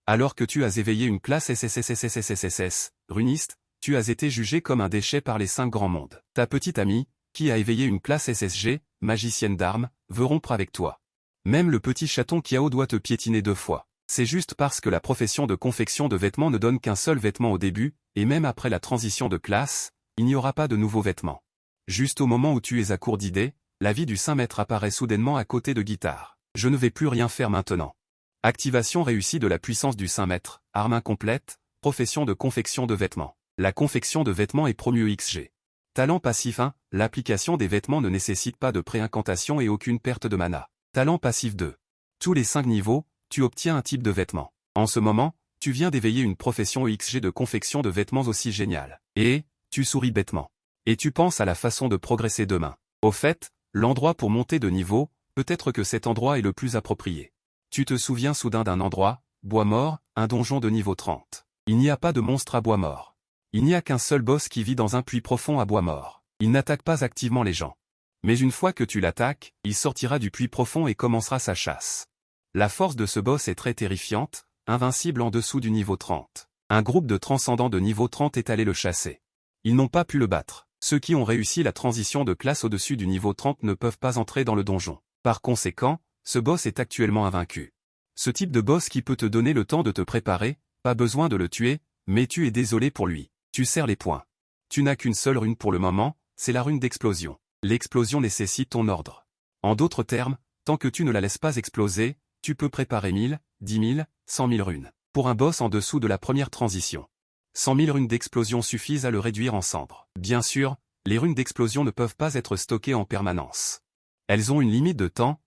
Alors que tu as éveillé une classe SSSSSSSSS, runiste, tu as été jugé comme un déchet par les 5 grands mondes. Ta petite amie, qui a éveillé une classe SSG, magicienne d'armes, veut rompre avec toi. Même le petit chaton Kiao doit te piétiner 2 fois. C'est juste parce que la profession de confection de vêtements ne donne qu'un seul vêtement au début, et même après la transition de classe, il n'y aura pas de nouveaux vêtements. Juste au moment où tu es à court d'idées, la vie du Saint Maître apparaît soudainement à côté de guitare. Je ne vais plus rien faire maintenant. Activation réussie de la puissance du Saint Maître, arme incomplète, profession de confection de vêtements. La confection de vêtements est promue XG. Talent passif 1, l'application des vêtements ne nécessite pas de préincantation et aucune perte de mana. Talent passif 2. Tous les 5 niveaux, tu obtiens un type de vêtement. En ce moment, tu viens d'éveiller une profession XG de confection de vêtements aussi géniale. Et, tu souris bêtement. Et tu penses à la façon de progresser demain. Au fait, l'endroit pour monter de niveau, peut-être que cet endroit est le plus approprié. Tu te souviens soudain d'un endroit, Bois Mort, un donjon de niveau 30. Il n'y a pas de monstre à Bois Mort. Il n'y a qu'un seul boss qui vit dans un puits profond à Bois Mort. Il n'attaque pas activement les gens. Mais une fois que tu l'attaques, il sortira du puits profond et commencera sa chasse. La force de ce boss est très terrifiante, invincible en dessous du niveau 30. Un groupe de transcendants de niveau 30 est allé le chasser. Ils n'ont pas pu le battre. Ceux qui ont réussi la transition de classe au-dessus du niveau 30 ne peuvent pas entrer dans le donjon. Par conséquent, ce boss est actuellement invaincu. Ce type de boss qui peut te donner le temps de te préparer, pas besoin de le tuer, mais tu es désolé pour lui. Tu serres les poings. Tu n'as qu'une seule rune pour le moment, c'est la rune d'explosion. L'explosion nécessite ton ordre. En d'autres termes, tant que tu ne la laisses pas exploser, tu peux préparer 1000, 10 000, 100 000 runes. Pour un boss en dessous de la première transition. 100 000 runes d'explosion suffisent à le réduire en cendres. Bien sûr, les runes d'explosion ne peuvent pas être stockées en permanence. Elles ont une limite de temps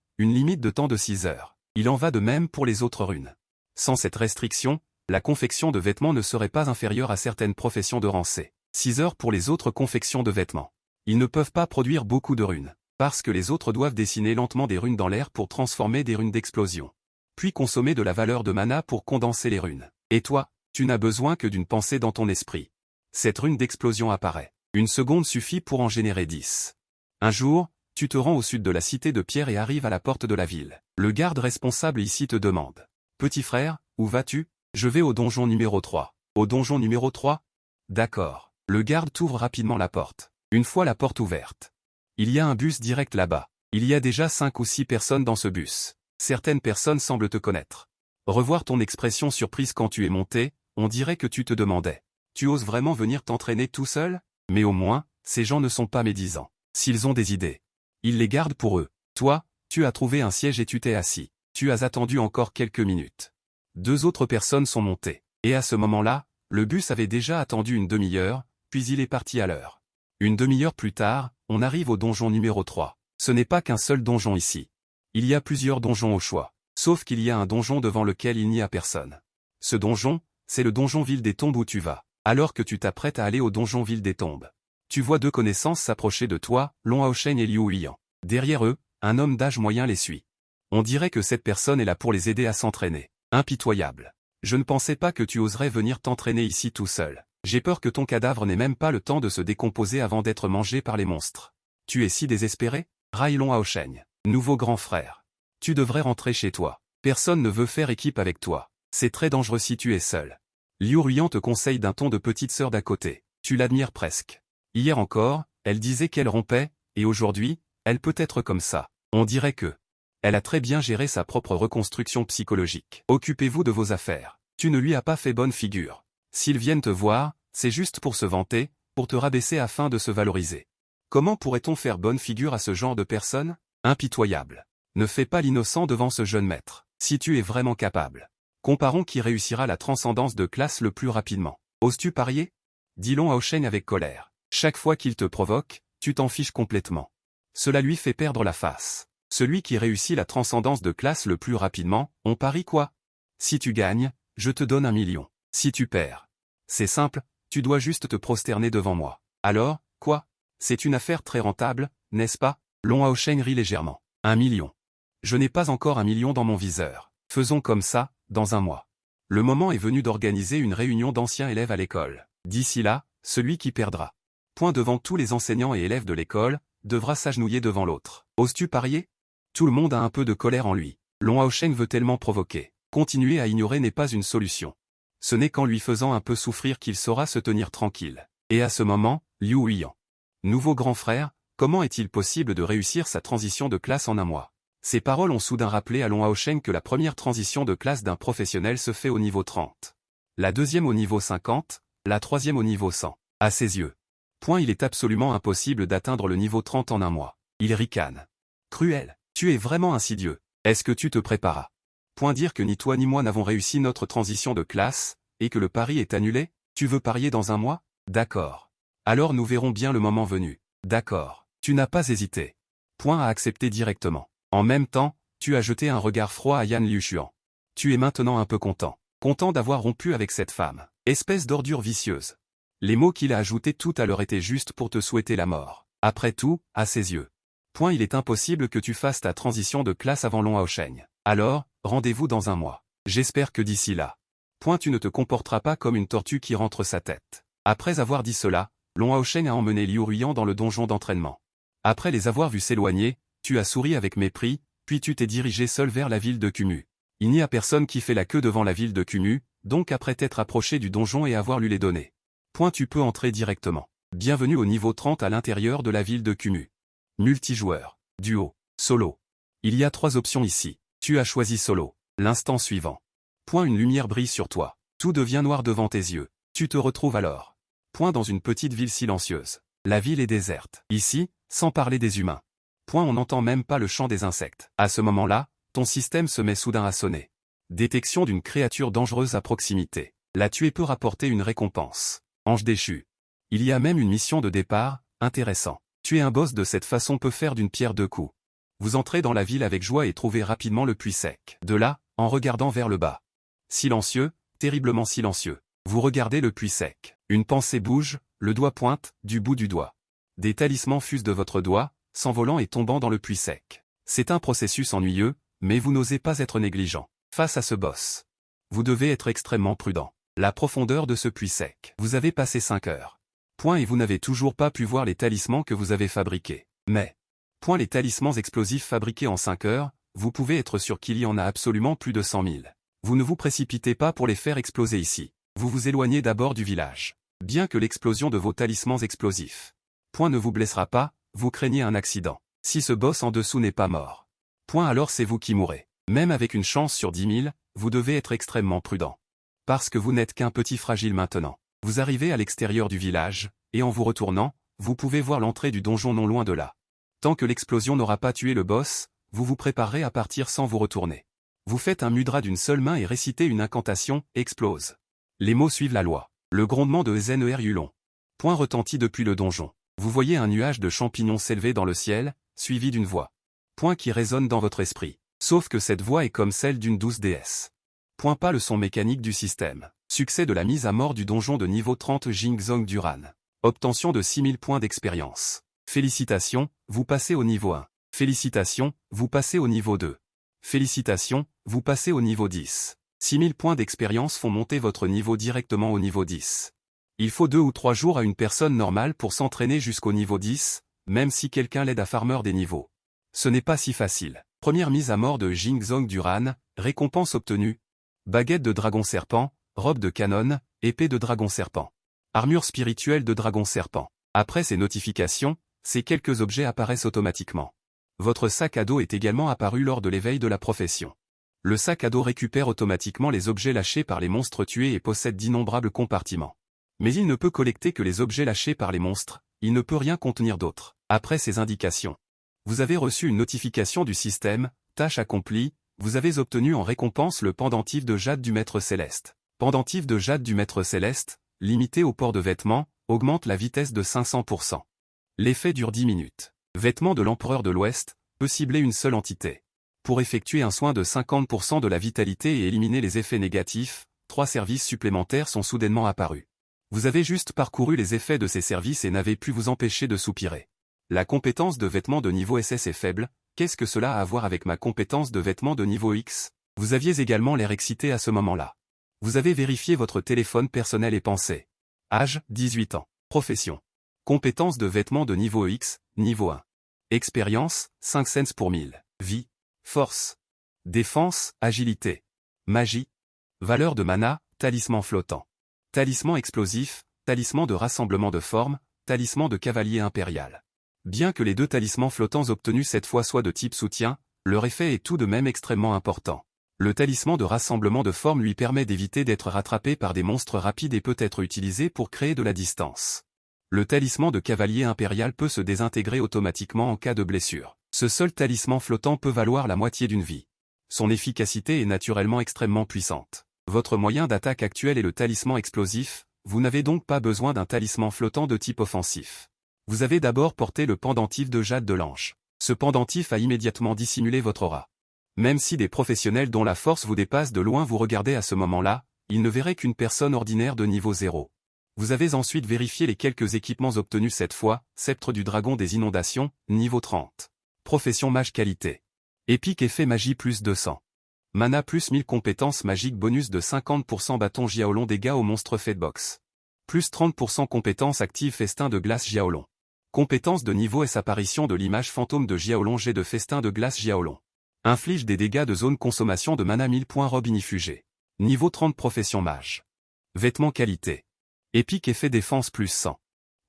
de 6 heures. Il en va de même pour les autres runes. Sans cette restriction, la confection de vêtements ne serait pas inférieure à certaines professions de rang C. 6 heures pour les autres confections de vêtements. Ils ne peuvent pas produire beaucoup de runes, parce que les autres doivent dessiner lentement des runes dans l'air pour transformer des runes d'explosion. Puis consommer de la valeur de mana pour condenser les runes. Et toi, tu n'as besoin que d'une pensée dans ton esprit. Cette rune d'explosion apparaît. Une seconde suffit pour en générer 10. Un jour, tu te rends au sud de la cité de Pierre et arrives à la porte de la ville. Le garde responsable ici te demande. Petit frère, où vas-tu? Je vais au donjon numéro 3. Au donjon numéro 3? D'accord. Le garde t'ouvre rapidement la porte. Une fois la porte ouverte. Il y a un bus direct là-bas. Il y a déjà 5 ou 6 personnes dans ce bus. Certaines personnes semblent te connaître. Revoir ton expression surprise quand tu es monté, on dirait que tu te demandais. Tu oses vraiment venir t'entraîner tout seul? Mais au moins, ces gens ne sont pas médisants. S'ils ont des idées, ils les gardent pour eux. Toi, tu as trouvé un siège et tu t'es assis. Tu as attendu encore quelques minutes. 2 autres personnes sont montées. Et à ce moment-là, le bus avait déjà attendu une demi-heure, puis il est parti à l'heure. Une demi-heure plus tard, on arrive au donjon numéro 3. Ce n'est pas qu'un seul donjon ici. Il y a plusieurs donjons au choix. Sauf qu'il y a un donjon devant lequel il n'y a personne. Ce donjon, c'est le donjon Ville des Tombes où tu vas. Alors que tu t'apprêtes à aller au donjon Ville des Tombes. Tu vois 2 connaissances s'approcher de toi, Long Haoshen et Liu Huiyan. Derrière eux, un homme d'âge moyen les suit. On dirait que cette personne est là pour les aider à s'entraîner. Impitoyable. Je ne pensais pas que tu oserais venir t'entraîner ici tout seul. J'ai peur que ton cadavre n'ait même pas le temps de se décomposer avant d'être mangé par les monstres. Tu es si désespéré? Rai Long Haoshen. Nouveau grand frère. Tu devrais rentrer chez toi. Personne ne veut faire équipe avec toi. C'est très dangereux si tu es seul. Liu Huiyan te conseille d'un ton de petite sœur d'à côté. Tu l'admires presque. Hier encore, elle disait qu'elle rompait, et aujourd'hui, elle peut être comme ça. On dirait que elle a très bien géré sa propre reconstruction psychologique. Occupez-vous de vos affaires. Tu ne lui as pas fait bonne figure. S'ils viennent te voir, c'est juste pour se vanter, pour te rabaisser afin de se valoriser. Comment pourrait-on faire bonne figure à ce genre de personnes? Impitoyable. Ne fais pas l'innocent devant ce jeune maître. Si tu es vraiment capable. Comparons qui réussira la transcendance de classe le plus rapidement. Oses-tu parier? Dit Long Haoshen avec colère. Chaque fois qu'il te provoque, tu t'en fiches complètement. Cela lui fait perdre la face. Celui qui réussit la transcendance de classe le plus rapidement, on parie quoi? Si tu gagnes, je te donne 1 million. Si tu perds. C'est simple, tu dois juste te prosterner devant moi. Alors, quoi? C'est une affaire très rentable, n'est-ce pas? Long Haoshen rit légèrement. 1 million. Je n'ai pas encore 1 million dans mon viseur. Faisons comme ça, dans un mois. Le moment est venu d'organiser une réunion d'anciens élèves à l'école. D'ici là, celui qui perdra. Point devant tous les enseignants et élèves de l'école, devra s'agenouiller devant l'autre. Oses-tu parier? Tout le monde a un peu de colère en lui. Long Haoshen veut tellement provoquer. Continuer à ignorer n'est pas une solution. Ce n'est qu'en lui faisant un peu souffrir qu'il saura se tenir tranquille. Et à ce moment, Liu Huiyan. Nouveau grand frère, comment est-il possible de réussir sa transition de classe en un mois? Ces paroles ont soudain rappelé à Long Haosheng que la première transition de classe d'un professionnel se fait au niveau 30. La deuxième au niveau 50, la troisième au niveau 100. À ses yeux. Il est absolument impossible d'atteindre le niveau 30 en un mois. Il ricane. Cruel, tu es vraiment insidieux. Est-ce que tu te préparas? Dire que ni toi ni moi n'avons réussi notre transition de classe, et que le pari est annulé? Tu veux parier dans un mois? D'accord. Alors nous verrons bien le moment venu. D'accord. Tu n'as pas hésité. À accepter directement. En même temps, tu as jeté un regard froid à Yan Liushuan. Tu es maintenant un peu content. Content d'avoir rompu avec cette femme. Espèce d'ordure vicieuse. Les mots qu'il a ajoutés tout à l'heure étaient juste pour te souhaiter la mort. Après tout, à ses yeux. Il est impossible que tu fasses ta transition de classe avant Long Haosheng. Alors, rendez-vous dans un mois. J'espère que d'ici là. Tu ne te comporteras pas comme une tortue qui rentre sa tête. Après avoir dit cela, Long Haosheng a emmené Liu Huiyan dans le donjon d'entraînement. Après les avoir vus s'éloigner, tu as souri avec mépris, puis tu t'es dirigé seul vers la ville de Kumu. Il n'y a personne qui fait la queue devant la ville de Kumu, donc après t'être approché du donjon et avoir lu les données. Tu peux entrer directement. Bienvenue au niveau 30 à l'intérieur de la ville de Kumu. Multijoueur, duo, solo. Il y a 3 options ici. Tu as choisi solo. L'instant suivant. Une lumière brille sur toi. Tout devient noir devant tes yeux. Tu te retrouves alors. Dans une petite ville silencieuse. La ville est déserte. Ici, sans parler des humains. On n'entend même pas le chant des insectes. À ce moment-là, ton système se met soudain à sonner. Détection d'une créature dangereuse à proximité. La tuer peut rapporter une récompense. Ange déchu. Il y a même une mission de départ, intéressant. Tuer un boss de cette façon peut faire d'une pierre 2 coups. Vous entrez dans la ville avec joie et trouvez rapidement le puits sec. De là, en regardant vers le bas. Silencieux, terriblement silencieux. Vous regardez le puits sec. Une pensée bouge, le doigt pointe, du bout du doigt. Des talismans fusent de votre doigt, s'envolant et tombant dans le puits sec. C'est un processus ennuyeux, mais vous n'osez pas être négligent. Face à ce boss. Vous devez être extrêmement prudent. La profondeur de ce puits sec. Vous avez passé 5 heures. Et vous n'avez toujours pas pu voir les talismans que vous avez fabriqués. Mais, les talismans explosifs fabriqués en 5 heures, vous pouvez être sûr qu'il y en a absolument plus de 100 000. Vous ne vous précipitez pas pour les faire exploser ici. Vous vous éloignez d'abord du village. Bien que l'explosion de vos talismans explosifs. Ne vous blessera pas, vous craignez un accident. Si ce boss en dessous n'est pas mort. Alors c'est vous qui mourrez. Même avec une chance sur 10 000, vous devez être extrêmement prudent. Parce que vous n'êtes qu'un petit fragile maintenant. Vous arrivez à l'extérieur du village, et en vous retournant, vous pouvez voir l'entrée du donjon non loin de là. Tant que l'explosion n'aura pas tué le boss, vous vous préparerez à partir sans vous retourner. Vous faites un mudra d'une seule main et récitez une incantation, explose. Les mots suivent la loi. Le grondement de Zener Yulon. Retentit depuis le donjon. Vous voyez un nuage de champignons s'élever dans le ciel, suivi d'une voix. Qui résonne dans votre esprit. Sauf que cette voix est comme celle d'une douce déesse. Pas le son mécanique du système. Succès de la mise à mort du donjon de niveau 30 Jingzong Duran. Obtention de 6000 points d'expérience. Félicitations, vous passez au niveau 1. Félicitations, vous passez au niveau 2. Félicitations, vous passez au niveau 10. 6000 points d'expérience font monter votre niveau directement au niveau 10. Il faut 2 ou 3 jours à une personne normale pour s'entraîner jusqu'au niveau 10, même si quelqu'un l'aide à farmer des niveaux. Ce n'est pas si facile. Première mise à mort de Jingzong Duran, récompense obtenue. Baguette de dragon serpent, robe de canon, épée de dragon serpent. Armure spirituelle de dragon serpent. Après ces notifications, ces quelques objets apparaissent automatiquement. Votre sac à dos est également apparu lors de l'éveil de la profession. Le sac à dos récupère automatiquement les objets lâchés par les monstres tués et possède d'innombrables compartiments. Mais il ne peut collecter que les objets lâchés par les monstres, il ne peut rien contenir d'autre. Après ces indications, vous avez reçu une notification du système, tâche accomplie, vous avez obtenu en récompense le pendentif de jade du maître céleste. Pendentif de jade du maître céleste, limité au port de vêtements, augmente la vitesse de 500%. L'effet dure 10 minutes. Vêtements de l'empereur de l'Ouest, peut cibler une seule entité. Pour effectuer un soin de 50% de la vitalité et éliminer les effets négatifs, 3 services supplémentaires sont soudainement apparus. Vous avez juste parcouru les effets de ces services et n'avez pu vous empêcher de soupirer. La compétence de vêtements de niveau SS est faible, qu'est-ce que cela a à voir avec ma compétence de vêtements de niveau X? Vous aviez également l'air excité à ce moment-là. Vous avez vérifié votre téléphone personnel et pensé. Âge, 18 ans. Profession. Compétence de vêtements de niveau X, niveau 1. Expérience, 5 cents pour 1000. Vie. Force. Défense, agilité. Magie. Valeur de mana, talisman flottant. Talisman explosif, talisman de rassemblement de formes, talisman de cavalier impérial. Bien que les deux talismans flottants obtenus cette fois soient de type soutien, leur effet est tout de même extrêmement important. Le talisman de rassemblement de formes lui permet d'éviter d'être rattrapé par des monstres rapides et peut être utilisé pour créer de la distance. Le talisman de cavalier impérial peut se désintégrer automatiquement en cas de blessure. Ce seul talisman flottant peut valoir la moitié d'une vie. Son efficacité est naturellement extrêmement puissante. Votre moyen d'attaque actuel est le talisman explosif, vous n'avez donc pas besoin d'un talisman flottant de type offensif. Vous avez d'abord porté le pendentif de Jade de l'Ange. Ce pendentif a immédiatement dissimulé votre aura. Même si des professionnels dont la force vous dépasse de loin vous regardaient à ce moment-là, ils ne verraient qu'une personne ordinaire de niveau 0. Vous avez ensuite vérifié les quelques équipements obtenus cette fois, Sceptre du Dragon des Inondations, niveau 30. Profession mage qualité. Épique effet magie plus 200. Mana plus 1000 compétences magiques bonus de 50% bâton Jiaolong dégâts au monstre Fedbox. Plus 30% compétences actives festin de glace Jiaolong. Compétence de niveau S apparition de l'image fantôme de Jiaolong jet de festin de glace Jiaolong. Inflige des dégâts de zone consommation de mana 1000 points robe inifugée. Niveau 30 profession mage. Vêtements qualité. Épique effet défense plus 100.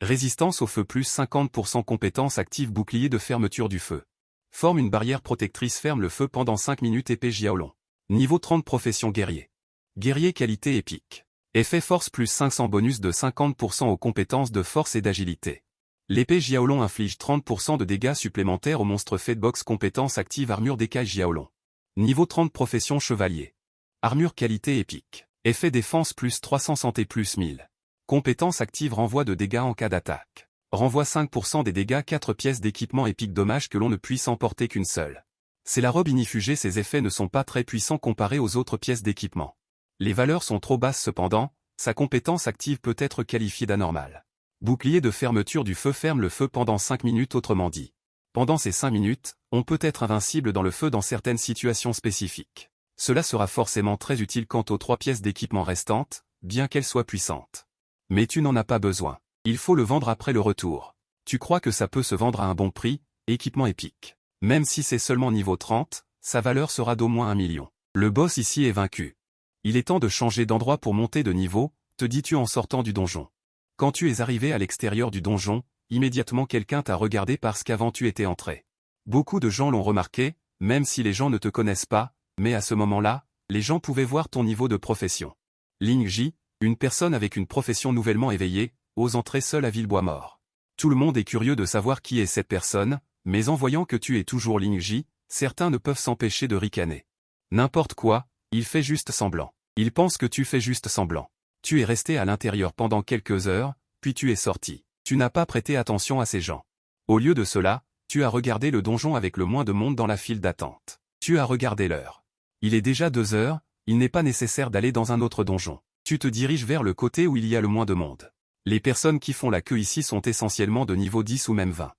Résistance au feu plus 50% compétence active bouclier de fermeture du feu. Forme une barrière protectrice ferme le feu pendant 5 minutes épée Jiaolong. Niveau 30 profession guerrier. Guerrier qualité épique. Effet force plus 500 bonus de 50% aux compétences de force et d'agilité. L'épée Jiaolong inflige 30% de dégâts supplémentaires au monstre Fedbox compétence active armure d'écaille Jiaolong. Niveau 30 profession chevalier. Armure qualité épique. Effet défense plus 300 santé plus 1000. Compétence active renvoi de dégâts en cas d'attaque. Renvoie 5% des dégâts 4 pièces d'équipement épique dommage que l'on ne puisse emporter qu'une seule. C'est la robe inifugée ces effets ne sont pas très puissants comparés aux autres pièces d'équipement. Les valeurs sont trop basses cependant, sa compétence active peut être qualifiée d'anormale. Bouclier de fermeture du feu ferme le feu pendant 5 minutes autrement dit. Pendant ces 5 minutes, on peut être invincible dans le feu dans certaines situations spécifiques. Cela sera forcément très utile quant aux 3 pièces d'équipement restantes, bien qu'elles soient puissantes. Mais tu n'en as pas besoin. Il faut le vendre après le retour. Tu crois que ça peut se vendre à un bon prix, équipement épique. Même si c'est seulement niveau 30, sa valeur sera d'au moins 1 million. Le boss ici est vaincu. Il est temps de changer d'endroit pour monter de niveau, te dis-tu en sortant du donjon. Quand tu es arrivé à l'extérieur du donjon, immédiatement quelqu'un t'a regardé parce qu'avant tu étais entré. Beaucoup de gens l'ont remarqué, même si les gens ne te connaissent pas, mais à ce moment-là, les gens pouvaient voir ton niveau de profession. Ling Ji, une personne avec une profession nouvellement éveillée, ose entrer seule à Villebois-Mort. Tout le monde est curieux de savoir qui est cette personne, mais en voyant que tu es toujours Ling Ji, certains ne peuvent s'empêcher de ricaner. N'importe quoi, il fait juste semblant. Il pense que tu fais juste semblant. Tu es resté à l'intérieur pendant quelques heures, puis tu es sorti. Tu n'as pas prêté attention à ces gens. Au lieu de cela, tu as regardé le donjon avec le moins de monde dans la file d'attente. Tu as regardé l'heure. Il est déjà 2 heures, il n'est pas nécessaire d'aller dans un autre donjon. Tu te diriges vers le côté où il y a le moins de monde. Les personnes qui font la queue ici sont essentiellement de niveau 10 ou même 20.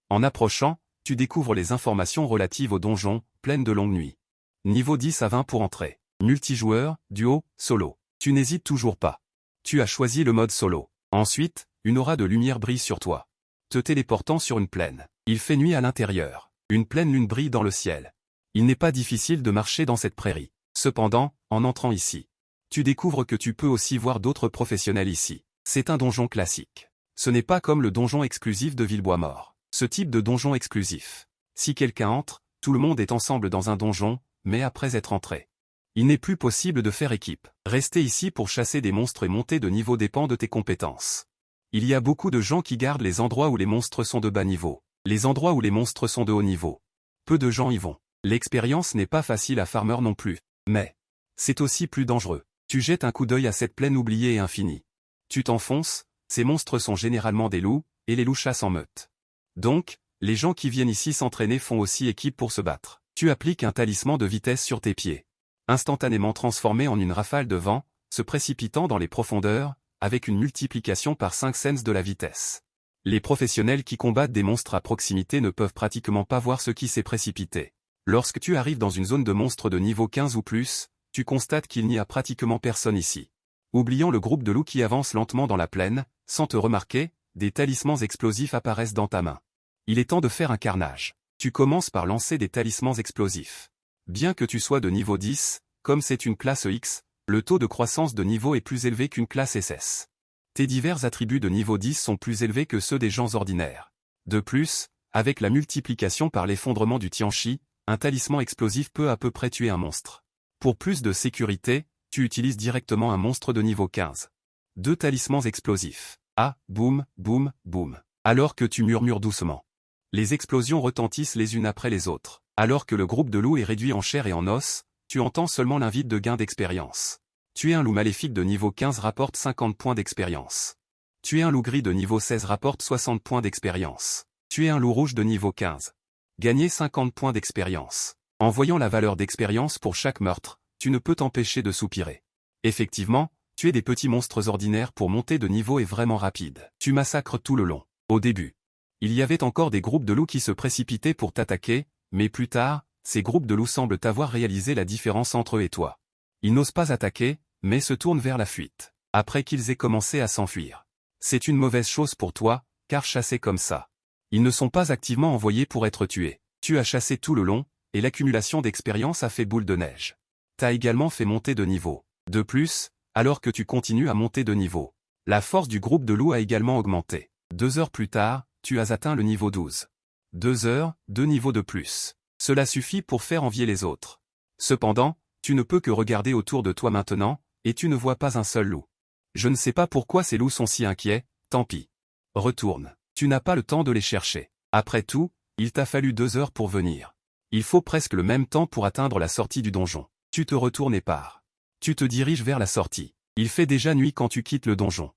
En approchant, tu découvres les informations relatives au donjon, pleine de longues nuits. Niveau 10 à 20 pour entrer. Multijoueur, duo, solo. Tu n'hésites toujours pas. Tu as choisi le mode solo. Ensuite, une aura de lumière brille sur toi. Te téléportant sur une plaine. Il fait nuit à l'intérieur. Une pleine lune brille dans le ciel. Il n'est pas difficile de marcher dans cette prairie. Cependant, en entrant ici, tu découvres que tu peux aussi voir d'autres professionnels ici. C'est un donjon classique. Ce n'est pas comme le donjon exclusif de Villebois-Mort. Ce type de donjon exclusif. Si quelqu'un entre, tout le monde est ensemble dans un donjon, mais après être entré. Il n'est plus possible de faire équipe. Rester ici pour chasser des monstres et monter de niveau dépend de tes compétences. Il y a beaucoup de gens qui gardent les endroits où les monstres sont de bas niveau. Les endroits où les monstres sont de haut niveau. Peu de gens y vont. L'expérience n'est pas facile à farmer non plus. Mais c'est aussi plus dangereux. Tu jettes un coup d'œil à cette plaine oubliée et infinie. Tu t'enfonces, ces monstres sont généralement des loups, et les loups chassent en meute. Donc, les gens qui viennent ici s'entraîner font aussi équipe pour se battre. Tu appliques un talisman de vitesse sur tes pieds. Instantanément transformé en une rafale de vent, se précipitant dans les profondeurs, avec une multiplication par 5 sens de la vitesse. Les professionnels qui combattent des monstres à proximité ne peuvent pratiquement pas voir ce qui s'est précipité. Lorsque tu arrives dans une zone de monstres de niveau 15 ou plus, tu constates qu'il n'y a pratiquement personne ici. Oubliant le groupe de loups qui avance lentement dans la plaine, sans te remarquer, des talismans explosifs apparaissent dans ta main. Il est temps de faire un carnage. Tu commences par lancer des talismans explosifs. Bien que tu sois de niveau 10, comme c'est une classe X, le taux de croissance de niveau est plus élevé qu'une classe SS. Tes divers attributs de niveau 10 sont plus élevés que ceux des gens ordinaires. De plus, avec la multiplication par l'effondrement du Tianchi, un talisman explosif peut à peu près tuer un monstre. Pour plus de sécurité, tu utilises directement un monstre de niveau 15. 2 talismans explosifs. Ah, boum, boum, boum. Alors que tu murmures doucement. Les explosions retentissent les unes après les autres. Alors que le groupe de loups est réduit en chair et en os, tu entends seulement l'invite de gain d'expérience. Tuer un loup maléfique de niveau 15 rapporte 50 points d'expérience. Tuer un loup gris de niveau 16 rapporte 60 points d'expérience. Tuer un loup rouge de niveau 15. Gagner 50 points d'expérience. En voyant la valeur d'expérience pour chaque meurtre, tu ne peux t'empêcher de soupirer. Effectivement, tuer des petits monstres ordinaires pour monter de niveau est vraiment rapide. Tu massacres tout le long. Au début, il y avait encore des groupes de loups qui se précipitaient pour t'attaquer, mais plus tard, ces groupes de loups semblent avoir réalisé la différence entre eux et toi. Ils n'osent pas attaquer, mais se tournent vers la fuite, après qu'ils aient commencé à s'enfuir. C'est une mauvaise chose pour toi, car chasser comme ça. Ils ne sont pas activement envoyés pour être tués. Tu as chassé tout le long, et l'accumulation d'expérience a fait boule de neige. T'as également fait monter de niveau. De plus, alors que tu continues à monter de niveau, la force du groupe de loups a également augmenté. 2 heures plus tard, tu as atteint le niveau 12. 2 heures, 2 niveaux de plus. Cela suffit pour faire envier les autres. Cependant, tu ne peux que regarder autour de toi maintenant, et tu ne vois pas un seul loup. Je ne sais pas pourquoi ces loups sont si inquiets, tant pis. Retourne. Tu n'as pas le temps de les chercher. Après tout, il t'a fallu 2 heures pour venir. Il faut presque le même temps pour atteindre la sortie du donjon. Tu te retournes et pars. Tu te diriges vers la sortie. Il fait déjà nuit quand tu quittes le donjon.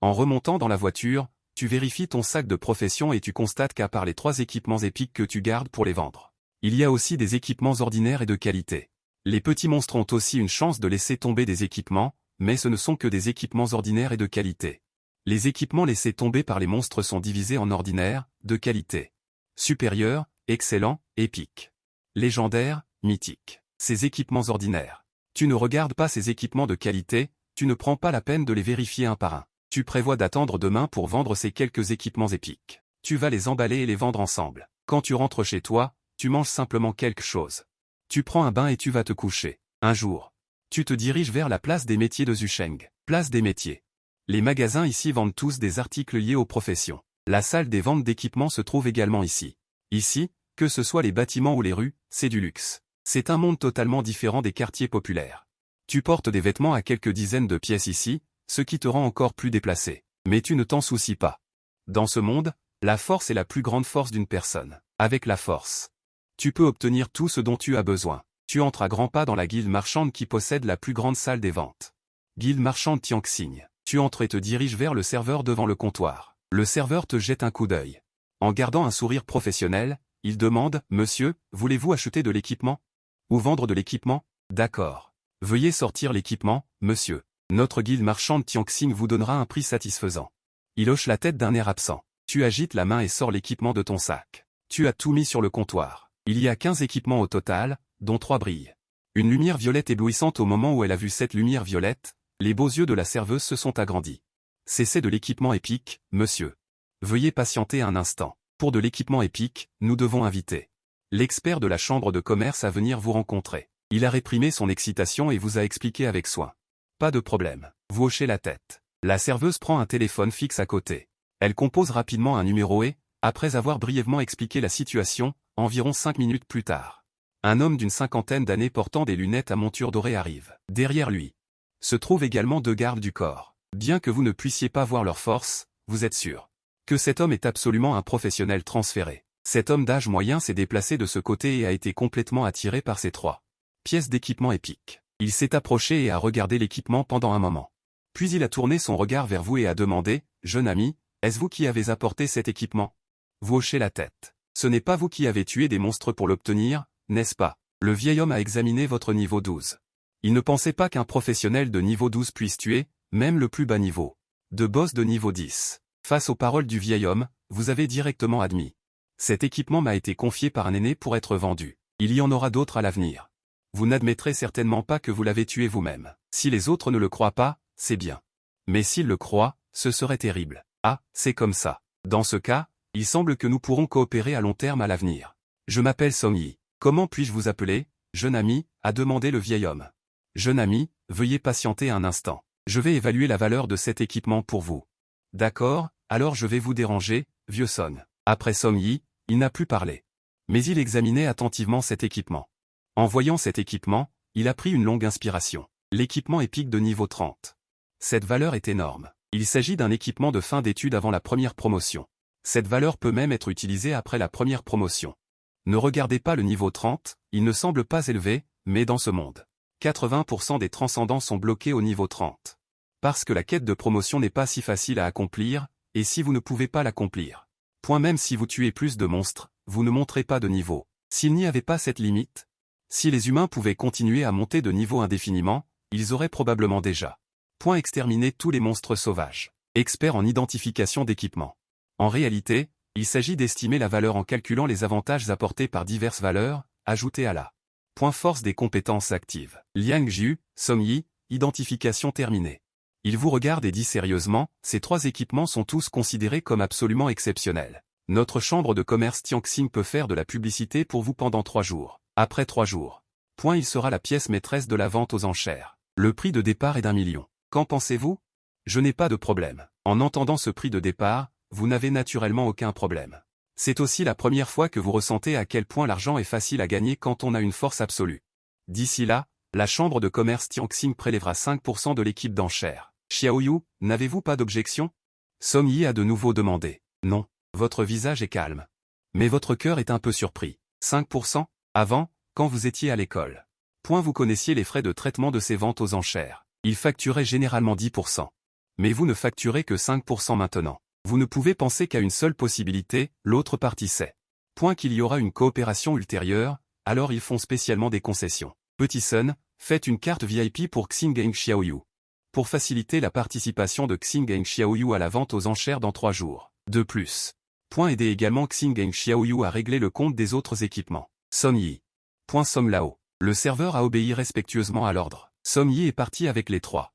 En remontant dans la voiture, tu vérifies ton sac de profession et tu constates qu'à part les 3 équipements épiques que tu gardes pour les vendre, il y a aussi des équipements ordinaires et de qualité. Les petits monstres ont aussi une chance de laisser tomber des équipements, mais ce ne sont que des équipements ordinaires et de qualité. Les équipements laissés tomber par les monstres sont divisés en ordinaire, de qualité, supérieur, excellent, épique, légendaire, mythique. Ces équipements ordinaires. Tu ne regardes pas ces équipements de qualité, tu ne prends pas la peine de les vérifier un par un. Tu prévois d'attendre demain pour vendre ces quelques équipements épiques. Tu vas les emballer et les vendre ensemble. Quand tu rentres chez toi, tu manges simplement quelque chose. Tu prends un bain et tu vas te coucher. Un jour, tu te diriges vers la place des métiers de Zucheng. Place des métiers. Les magasins ici vendent tous des articles liés aux professions. La salle des ventes d'équipements se trouve également ici. Ici, que ce soit les bâtiments ou les rues, c'est du luxe. C'est un monde totalement différent des quartiers populaires. Tu portes des vêtements à quelques dizaines de pièces ici, ce qui te rend encore plus déplacé. Mais tu ne t'en soucies pas. Dans ce monde, la force est la plus grande force d'une personne. Avec la force, tu peux obtenir tout ce dont tu as besoin. Tu entres à grands pas dans la guilde marchande qui possède la plus grande salle des ventes. Guilde marchande Tianxing. Tu entres et te diriges vers le serveur devant le comptoir. Le serveur te jette un coup d'œil. En gardant un sourire professionnel, il demande « Monsieur, voulez-vous acheter de l'équipement ? Ou vendre de l'équipement ? D'accord. Veuillez sortir l'équipement, monsieur. Notre guilde marchande Tianxing vous donnera un prix satisfaisant. » Il hoche la tête d'un air absent. Tu agites la main et sors l'équipement de ton sac. Tu as tout mis sur le comptoir. Il y a 15 équipements au total, dont 3 brillent. Une lumière violette éblouissante. Au moment où elle a vu cette lumière violette, les beaux yeux de la serveuse se sont agrandis. « C'est de l'équipement épique, monsieur. Veuillez patienter un instant. Pour de l'équipement épique, nous devons inviter l'expert de la chambre de commerce à venir vous rencontrer. Il a réprimé son excitation et vous a expliqué avec soin. Pas de problème. » Vous hochez la tête. La serveuse prend un téléphone fixe à côté. Elle compose rapidement un numéro et, après avoir brièvement expliqué la situation, environ 5 minutes plus tard, un homme d'une 50aine d'années portant des lunettes à monture dorée arrive. Derrière lui se trouvent également 2 gardes du corps. Bien que vous ne puissiez pas voir leur force, vous êtes sûr que cet homme est absolument un professionnel transféré. Cet homme d'âge moyen s'est déplacé de ce côté et a été complètement attiré par ces 3 pièces d'équipement épique. Il s'est approché et a regardé l'équipement pendant un moment. Puis il a tourné son regard vers vous et a demandé « Jeune ami, est-ce vous qui avez apporté cet équipement ?» Vous hochez la tête. Ce n'est pas vous qui avez tué des monstres pour l'obtenir, n'est-ce pas? Le vieil homme a examiné votre niveau 12. Il ne pensait pas qu'un professionnel de niveau 12 puisse tuer, même le plus bas niveau, de boss de niveau 10. Face aux paroles du vieil homme, vous avez directement admis. Cet équipement m'a été confié par un aîné pour être vendu. Il y en aura d'autres à l'avenir. Vous n'admettrez certainement pas que vous l'avez tué vous-même. Si les autres ne le croient pas, c'est bien. Mais s'ils le croient, ce serait terrible. Ah, c'est comme ça. Dans ce cas, il semble que nous pourrons coopérer à long terme à l'avenir. Je m'appelle Song Yi. Comment puis-je vous appeler, jeune ami, a demandé le vieil homme. Jeune ami, veuillez patienter un instant. Je vais évaluer la valeur de cet équipement pour vous. D'accord, alors je vais vous déranger, vieux Son. Après Song Yi, il n'a plus parlé. Mais il examinait attentivement cet équipement. En voyant cet équipement, il a pris une longue inspiration. L'équipement épique de niveau 30. Cette valeur est énorme. Il s'agit d'un équipement de fin d'études avant la première promotion. Cette valeur peut même être utilisée après la première promotion. Ne regardez pas le niveau 30, il ne semble pas élevé, mais dans ce monde, 80% des transcendants sont bloqués au niveau 30. Parce que la quête de promotion n'est pas si facile à accomplir, et si vous ne pouvez pas l'accomplir. Même si vous tuez plus de monstres, vous ne monterez pas de niveau. S'il n'y avait pas cette limite, si les humains pouvaient continuer à monter de niveau indéfiniment, ils auraient probablement déjà exterminé tous les monstres sauvages. Expert en identification d'équipement. En réalité, il s'agit d'estimer la valeur en calculant les avantages apportés par diverses valeurs, ajoutées à la force des compétences actives. Liang Jiu, Song Yi, identification terminée. Il vous regarde et dit sérieusement, ces 3 équipements sont tous considérés comme absolument exceptionnels. Notre chambre de commerce Tianxing peut faire de la publicité pour vous pendant 3 jours. Après 3 jours. Il sera la pièce maîtresse de la vente aux enchères. Le prix de départ est d'1 million. Qu'en pensez-vous? Je n'ai pas de problème. En entendant ce prix de départ, vous n'avez naturellement aucun problème. C'est aussi la première fois que vous ressentez à quel point l'argent est facile à gagner quand on a une force absolue. D'ici là, la chambre de commerce Tianxing prélèvera 5% de l'équipe d'enchères. Xiaoyu, n'avez-vous pas d'objection? Song Yi a de nouveau demandé. Non, votre visage est calme. Mais votre cœur est un peu surpris. 5%? Avant, quand vous étiez à l'école. Vous connaissiez les frais de traitement de ces ventes aux enchères. Ils facturaient généralement 10%. Mais vous ne facturez que 5% maintenant. Vous ne pouvez penser qu'à une seule possibilité, l'autre partie sait. Qu'il y aura une coopération ultérieure, alors ils font spécialement des concessions. Petit Sun, faites une carte VIP pour Xingeng Xiaoyu. Pour faciliter la participation de Xingeng Xiaoyu à la vente aux enchères dans 3 jours. De plus. Aidez également Xingeng Xiaoyu à régler le compte des autres équipements. Song Yi. Song Lao. Le serveur a obéi respectueusement à l'ordre. Song Yi est parti avec les 3.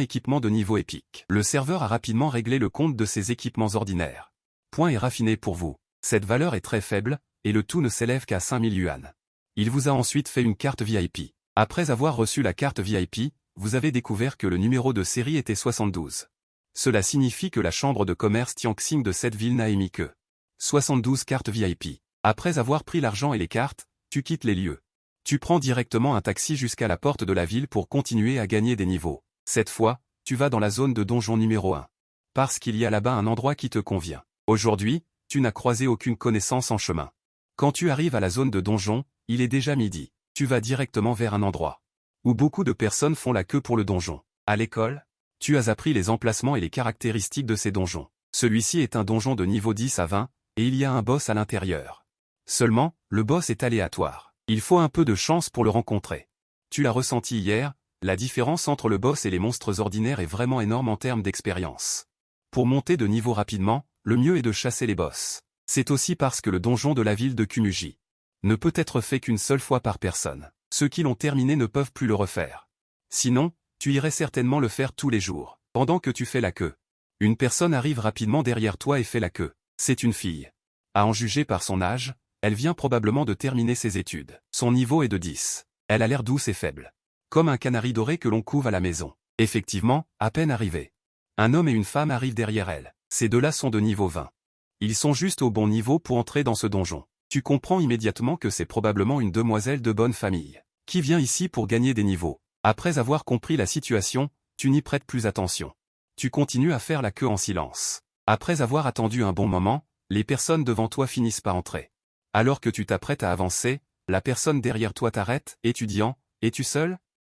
Équipement de niveau épique. Le serveur a rapidement réglé le compte de ses équipements ordinaires. Est raffiné pour vous. Cette valeur est très faible, et le tout ne s'élève qu'à 5000 yuan. Il vous a ensuite fait une carte VIP. Après avoir reçu la carte VIP, vous avez découvert que le numéro de série était 72. Cela signifie que la chambre de commerce Tianxing de cette ville n'a émis que 72 cartes VIP. Après avoir pris l'argent et les cartes, tu quittes les lieux. Tu prends directement un taxi jusqu'à la porte de la ville pour continuer à gagner des niveaux. Cette fois, tu vas dans la zone de donjon numéro 1. Parce qu'il y a là-bas un endroit qui te convient. Aujourd'hui, tu n'as croisé aucune connaissance en chemin. Quand tu arrives à la zone de donjon, il est déjà midi. Tu vas directement vers un endroit où beaucoup de personnes font la queue pour le donjon. À l'école, tu as appris les emplacements et les caractéristiques de ces donjons. Celui-ci est un donjon de niveau 10 à 20, et il y a un boss à l'intérieur. Seulement, le boss est aléatoire. Il faut un peu de chance pour le rencontrer. Tu l'as ressenti hier, la différence entre le boss et les monstres ordinaires est vraiment énorme en termes d'expérience. Pour monter de niveau rapidement, le mieux est de chasser les boss. C'est aussi parce que le donjon de la ville de Kumuji ne peut être fait qu'une seule fois par personne. Ceux qui l'ont terminé ne peuvent plus le refaire. Sinon, tu irais certainement le faire tous les jours, pendant que tu fais la queue. Une personne arrive rapidement derrière toi et fait la queue. C'est une fille. À en juger par son âge, elle vient probablement de terminer ses études. Son niveau est de 10. Elle a l'air douce et faible. Comme un canari doré que l'on couve à la maison. Effectivement, à peine arrivée. Un homme et une femme arrivent derrière elle. Ces deux-là sont de niveau 20. Ils sont juste au bon niveau pour entrer dans ce donjon. Tu comprends immédiatement que c'est probablement une demoiselle de bonne famille, qui vient ici pour gagner des niveaux. Après avoir compris la situation, tu n'y prêtes plus attention. Tu continues à faire la queue en silence. Après avoir attendu un bon moment, les personnes devant toi finissent par entrer. Alors que tu t'apprêtes à avancer, la personne derrière toi t'arrête, étudiant, es-tu seul?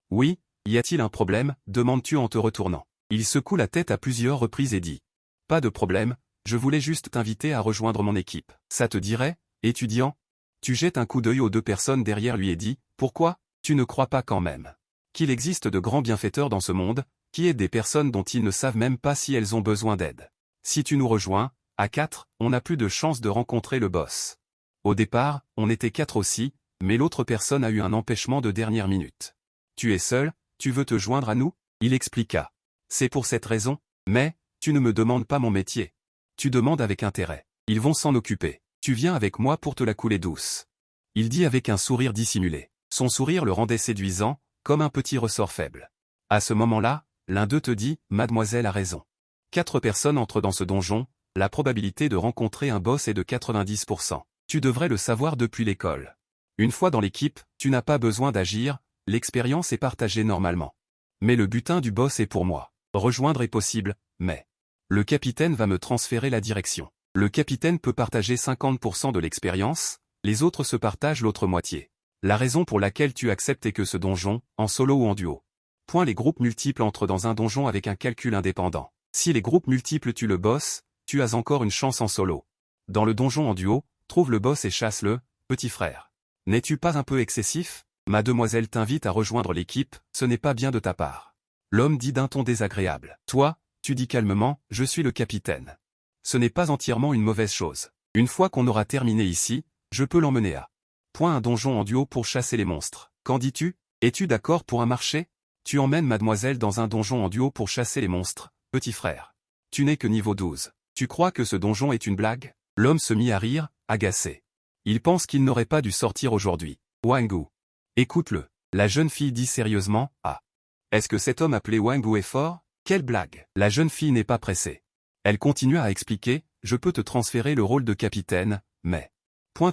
Oui, y a-t-il un problème, demandes-tu en te retournant. Il secoue la tête à plusieurs reprises et dit. Pas de problème, je voulais juste t'inviter à rejoindre mon équipe. Ça te dirait, étudiant? Tu jettes un coup d'œil aux deux personnes derrière lui et dis, pourquoi? Tu ne crois pas quand même qu'il existe de grands bienfaiteurs dans ce monde, qui aident des personnes dont ils ne savent même pas si elles ont besoin d'aide. Si tu nous rejoins, à 4, on n'a plus de chance de rencontrer le boss. Au départ, on était 4 aussi, mais l'autre personne a eu un empêchement de dernière minute. Tu es seul, tu veux te joindre à nous? Il expliqua. C'est pour cette raison, mais, tu ne me demandes pas mon métier. Tu demandes avec intérêt. Ils vont s'en occuper. Tu viens avec moi pour te la couler douce. Il dit avec un sourire dissimulé. Son sourire le rendait séduisant, comme un petit ressort faible. À ce moment-là, l'un d'eux te dit, mademoiselle a raison. 4 personnes entrent dans ce donjon, la probabilité de rencontrer un boss est de 90%. Tu devrais le savoir depuis l'école. Une fois dans l'équipe, tu n'as pas besoin d'agir, l'expérience est partagée normalement. Mais le butin du boss est pour moi. Rejoindre est possible, mais le capitaine va me transférer la direction. Le capitaine peut partager 50% de l'expérience, les autres se partagent l'autre moitié. La raison pour laquelle tu acceptes est que ce donjon, en solo ou en duo. Les groupes multiples entrent dans un donjon avec un calcul indépendant. Si les groupes multiples tuent le boss, tu as encore une chance en solo. Dans le donjon en duo, trouve le boss et chasse-le, petit frère. N'es-tu pas un peu excessif? Mademoiselle t'invite à rejoindre l'équipe, ce n'est pas bien de ta part. L'homme dit d'un ton désagréable. Toi, tu dis calmement, je suis le capitaine. Ce n'est pas entièrement une mauvaise chose. Une fois qu'on aura terminé ici, je peux l'emmener à un donjon en duo pour chasser les monstres. Qu'en dis-tu? Es-tu d'accord pour un marché? Tu emmènes mademoiselle dans un donjon en duo pour chasser les monstres, petit frère. Tu n'es que niveau 12. Tu crois que ce donjon est une blague? L'homme se mit à rire, agacé. Il pense qu'il n'aurait pas dû sortir aujourd'hui. Wangu. Écoute-le. La jeune fille dit sérieusement, ah. Est-ce que cet homme appelé Wangu est fort? Quelle blague! La jeune fille n'est pas pressée. Elle continua à expliquer, je peux te transférer le rôle de capitaine, mais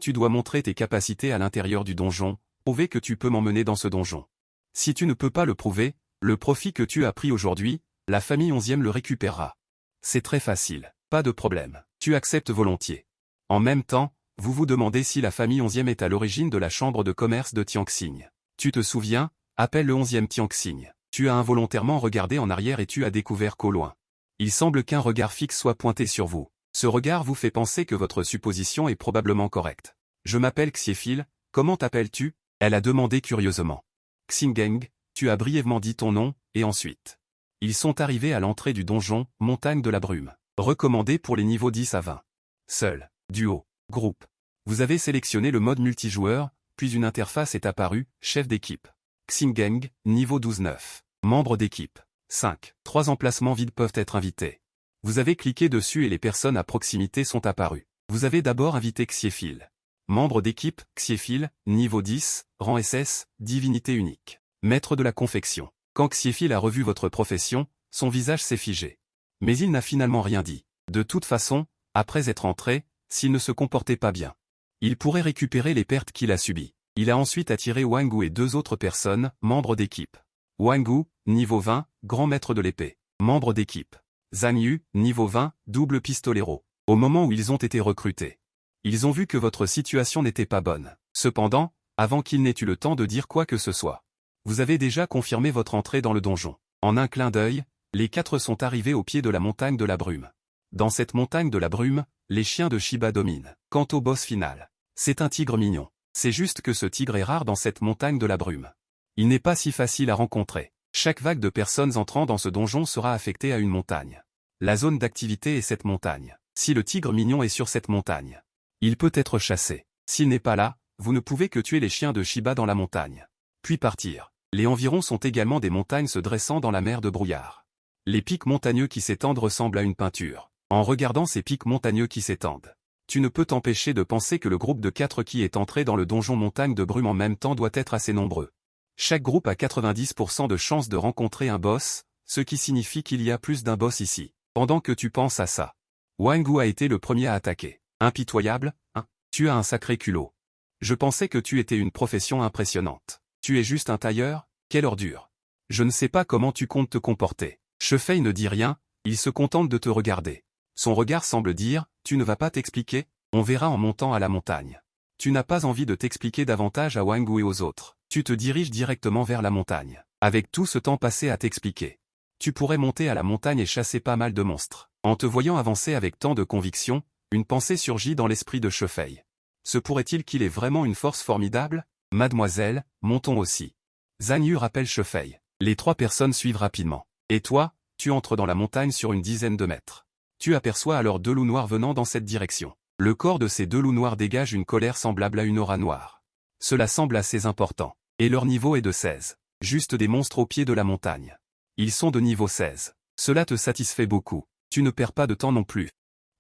tu dois montrer tes capacités à l'intérieur du donjon, prouver que tu peux m'emmener dans ce donjon. Si tu ne peux pas le prouver, le profit que tu as pris aujourd'hui, la famille 11e le récupérera. C'est très facile, pas de problème, tu acceptes volontiers. En même temps, vous vous demandez si la famille 11e est à l'origine de la chambre de commerce de Tianxing. Tu te souviens, appelle le 11e Tianxing. Tu as involontairement regardé en arrière et tu as découvert qu'au loin. Il semble qu'un regard fixe soit pointé sur vous. Ce regard vous fait penser que votre supposition est probablement correcte. Je m'appelle Xiefil, comment t'appelles-tu? Elle a demandé curieusement. Xingeng, tu as brièvement dit ton nom, et ensuite. Ils sont arrivés à l'entrée du donjon, montagne de la brume. Recommandé pour les niveaux 10 à 20. Seul, duo, groupe. Vous avez sélectionné le mode multijoueur, puis une interface est apparue, chef d'équipe. Xingeng, niveau 12-9. Membre d'équipe. 5. 3 emplacements vides peuvent être invités. Vous avez cliqué dessus et les personnes à proximité sont apparues. Vous avez d'abord invité Xiefil. Membre d'équipe, Xiefil, niveau 10, rang SS, divinité unique. Maître de la confection. Quand Xiefil a revu votre profession, son visage s'est figé. Mais il n'a finalement rien dit. De toute façon, après être entré, s'il ne se comportait pas bien, il pourrait récupérer les pertes qu'il a subies. Il a ensuite attiré Wangu et 2 autres personnes, membres d'équipe. Wangu, niveau 20, grand maître de l'épée. Membre d'équipe. Zhang Yu, niveau 20, double pistolero. Au moment où ils ont été recrutés, ils ont vu que votre situation n'était pas bonne. Cependant, avant qu'il n'ait eu le temps de dire quoi que ce soit, vous avez déjà confirmé votre entrée dans le donjon. En un clin d'œil, les 4 sont arrivés au pied de la montagne de la brume. Dans cette montagne de la brume, les chiens de Shiba dominent. Quant au boss final, c'est un tigre mignon. C'est juste que ce tigre est rare dans cette montagne de la brume. Il n'est pas si facile à rencontrer. Chaque vague de personnes entrant dans ce donjon sera affectée à une montagne. La zone d'activité est cette montagne. Si le tigre mignon est sur cette montagne, il peut être chassé. S'il n'est pas là, vous ne pouvez que tuer les chiens de Shiba dans la montagne. Puis partir. Les environs sont également des montagnes se dressant dans la mer de brouillard. Les pics montagneux qui s'étendent ressemblent à une peinture. En regardant ces pics montagneux qui s'étendent, tu ne peux t'empêcher de penser que le groupe de 4 qui est entré dans le donjon montagne de brume en même temps doit être assez nombreux. Chaque groupe a 90% de chances de rencontrer un boss, ce qui signifie qu'il y a plus d'un boss ici. Pendant que tu penses à ça, Wangu a été le premier à attaquer. Impitoyable, hein? Tu as un sacré culot. Je pensais que tu étais une profession impressionnante. Tu es juste un tailleur? Quelle ordure. Je ne sais pas comment tu comptes te comporter. Shefei ne dit rien, il se contente de te regarder. Son regard semble dire, tu ne vas pas t'expliquer, on verra en montant à la montagne. Tu n'as pas envie de t'expliquer davantage à Wangu et aux autres. Tu te diriges directement vers la montagne. Avec tout ce temps passé à t'expliquer, tu pourrais monter à la montagne et chasser pas mal de monstres. En te voyant avancer avec tant de conviction, une pensée surgit dans l'esprit de Shefei. Se pourrait-il qu'il ait vraiment une force formidable? Mademoiselle, montons aussi. Zhang Yu rappelle Shefei. Les 3 personnes suivent rapidement. Et toi, tu entres dans la montagne sur une dizaine de mètres. Tu aperçois alors 2 loups noirs venant dans cette direction. Le corps de ces 2 loups noirs dégage une colère semblable à une aura noire. Cela semble assez important. Et leur niveau est de 16. Juste des monstres au pied de la montagne. Ils sont de niveau 16. Cela te satisfait beaucoup. Tu ne perds pas de temps non plus.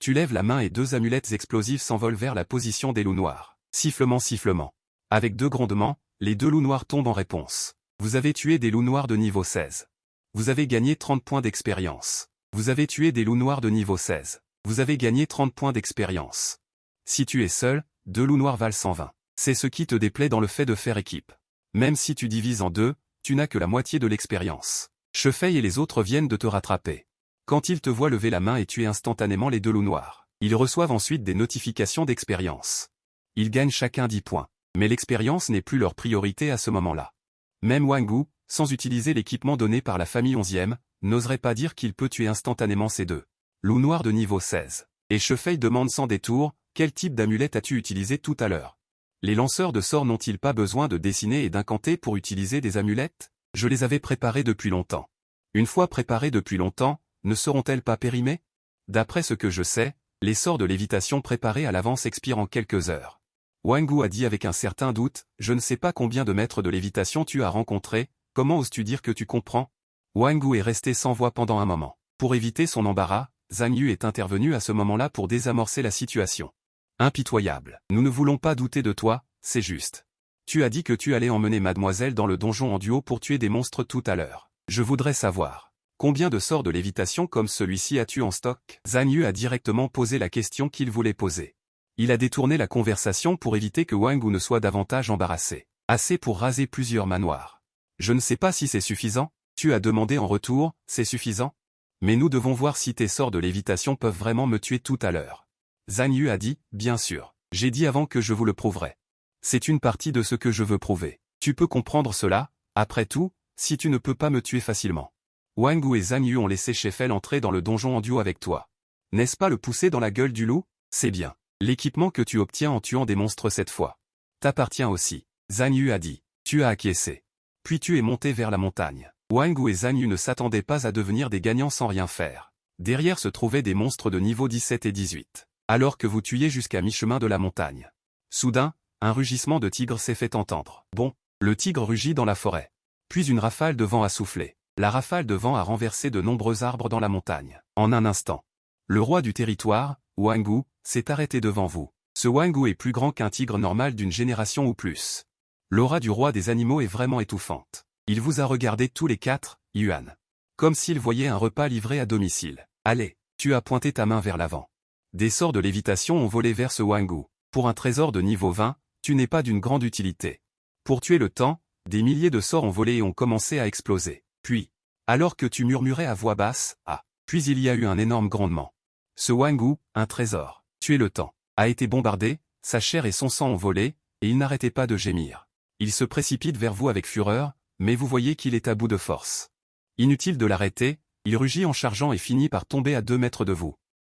Tu lèves la main et 2 amulettes explosives s'envolent vers la position des loups noirs. Sifflement, sifflement. Avec 2 grondements, les 2 loups noirs tombent en réponse. Vous avez tué des loups noirs de niveau 16. Vous avez gagné 30 points d'expérience. Vous avez tué des loups noirs de niveau 16. Vous avez gagné 30 points d'expérience. Si tu es seul, 2 loups noirs valent 120. C'est ce qui te déplaît dans le fait de faire équipe. Même si tu divises en deux, tu n'as que la moitié de l'expérience. Shefei et les autres viennent de te rattraper. Quand ils te voient lever la main et tuer instantanément les 2 loups noirs, ils reçoivent ensuite des notifications d'expérience. Ils gagnent chacun 10 points. Mais l'expérience n'est plus leur priorité à ce moment-là. Même Wangu, sans utiliser l'équipement donné par la famille 11e, n'oserait pas dire qu'il peut tuer instantanément ces 2 loups noirs de niveau 16. Et Shefei demande sans détour, quel type d'amulette as-tu utilisé tout à l'heure? Les lanceurs de sorts n'ont-ils pas besoin de dessiner et d'incanter pour utiliser des amulettes? Je les avais préparées depuis longtemps. Une fois préparées depuis longtemps, ne seront-elles pas périmées? D'après ce que je sais, les sorts de lévitation préparés à l'avance expirent en quelques heures. Wangu a dit avec un certain doute, je ne sais pas combien de maîtres de lévitation tu as rencontrés, comment oses-tu dire que tu comprends? Wangu est resté sans voix pendant un moment. Pour éviter son embarras, Zhang Yu est intervenu à ce moment-là pour désamorcer la situation. Impitoyable. Nous ne voulons pas douter de toi, c'est juste. Tu as dit que tu allais emmener mademoiselle dans le donjon en duo pour tuer des monstres tout à l'heure. Je voudrais savoir, combien de sorts de lévitation comme celui-ci as-tu en stock? Zhang Yu a directement posé la question qu'il voulait poser. Il a détourné la conversation pour éviter que Wangu ne soit davantage embarrassé. Assez pour raser plusieurs manoirs. Je ne sais pas si c'est suffisant, tu as demandé en retour, c'est suffisant? Mais nous devons voir si tes sorts de lévitation peuvent vraiment me tuer tout à l'heure. Zhang Yu a dit, bien sûr. J'ai dit avant que je vous le prouverai. C'est une partie de ce que je veux prouver. Tu peux comprendre cela, après tout, si tu ne peux pas me tuer facilement. Wangu et Zhang Yu ont laissé Shefei entrer dans le donjon en duo avec toi. N'est-ce pas le pousser dans la gueule du loup? C'est bien. L'équipement que tu obtiens en tuant des monstres cette fois t'appartient aussi. Zhang Yu a dit. Tu as acquiescé. Puis tu es monté vers la montagne. Wangu et Zhang Yu ne s'attendaient pas à devenir des gagnants sans rien faire. Derrière se trouvaient des monstres de niveau 17 et 18. Alors que vous tuiez jusqu'à mi-chemin de la montagne. Soudain, un rugissement de tigre s'est fait entendre. Bon, le tigre rugit dans la forêt. Puis une rafale de vent a soufflé. La rafale de vent a renversé de nombreux arbres dans la montagne. En un instant, le roi du territoire, Wangu, s'est arrêté devant vous. Ce Wangu est plus grand qu'un tigre normal d'une génération ou plus. L'aura du roi des animaux est vraiment étouffante. Il vous a regardé tous les 4, Yuan. Comme s'il voyait un repas livré à domicile. Allez, tu as pointé ta main vers l'avant. Des sorts de lévitation ont volé vers ce Wangu. Pour un trésor de niveau 20, tu n'es pas d'une grande utilité. Pour tuer le temps, des milliers de sorts ont volé et ont commencé à exploser. Puis, alors que tu murmurais à voix basse, ah, puis il y a eu un énorme grondement. Ce Wangu, un trésor, tuer le temps, a été bombardé, sa chair et son sang ont volé, et il n'arrêtait pas de gémir. Il se précipite vers vous avec fureur, mais vous voyez qu'il est à bout de force. Inutile de l'arrêter, il rugit en chargeant et finit par tomber à 2 mètres de vous.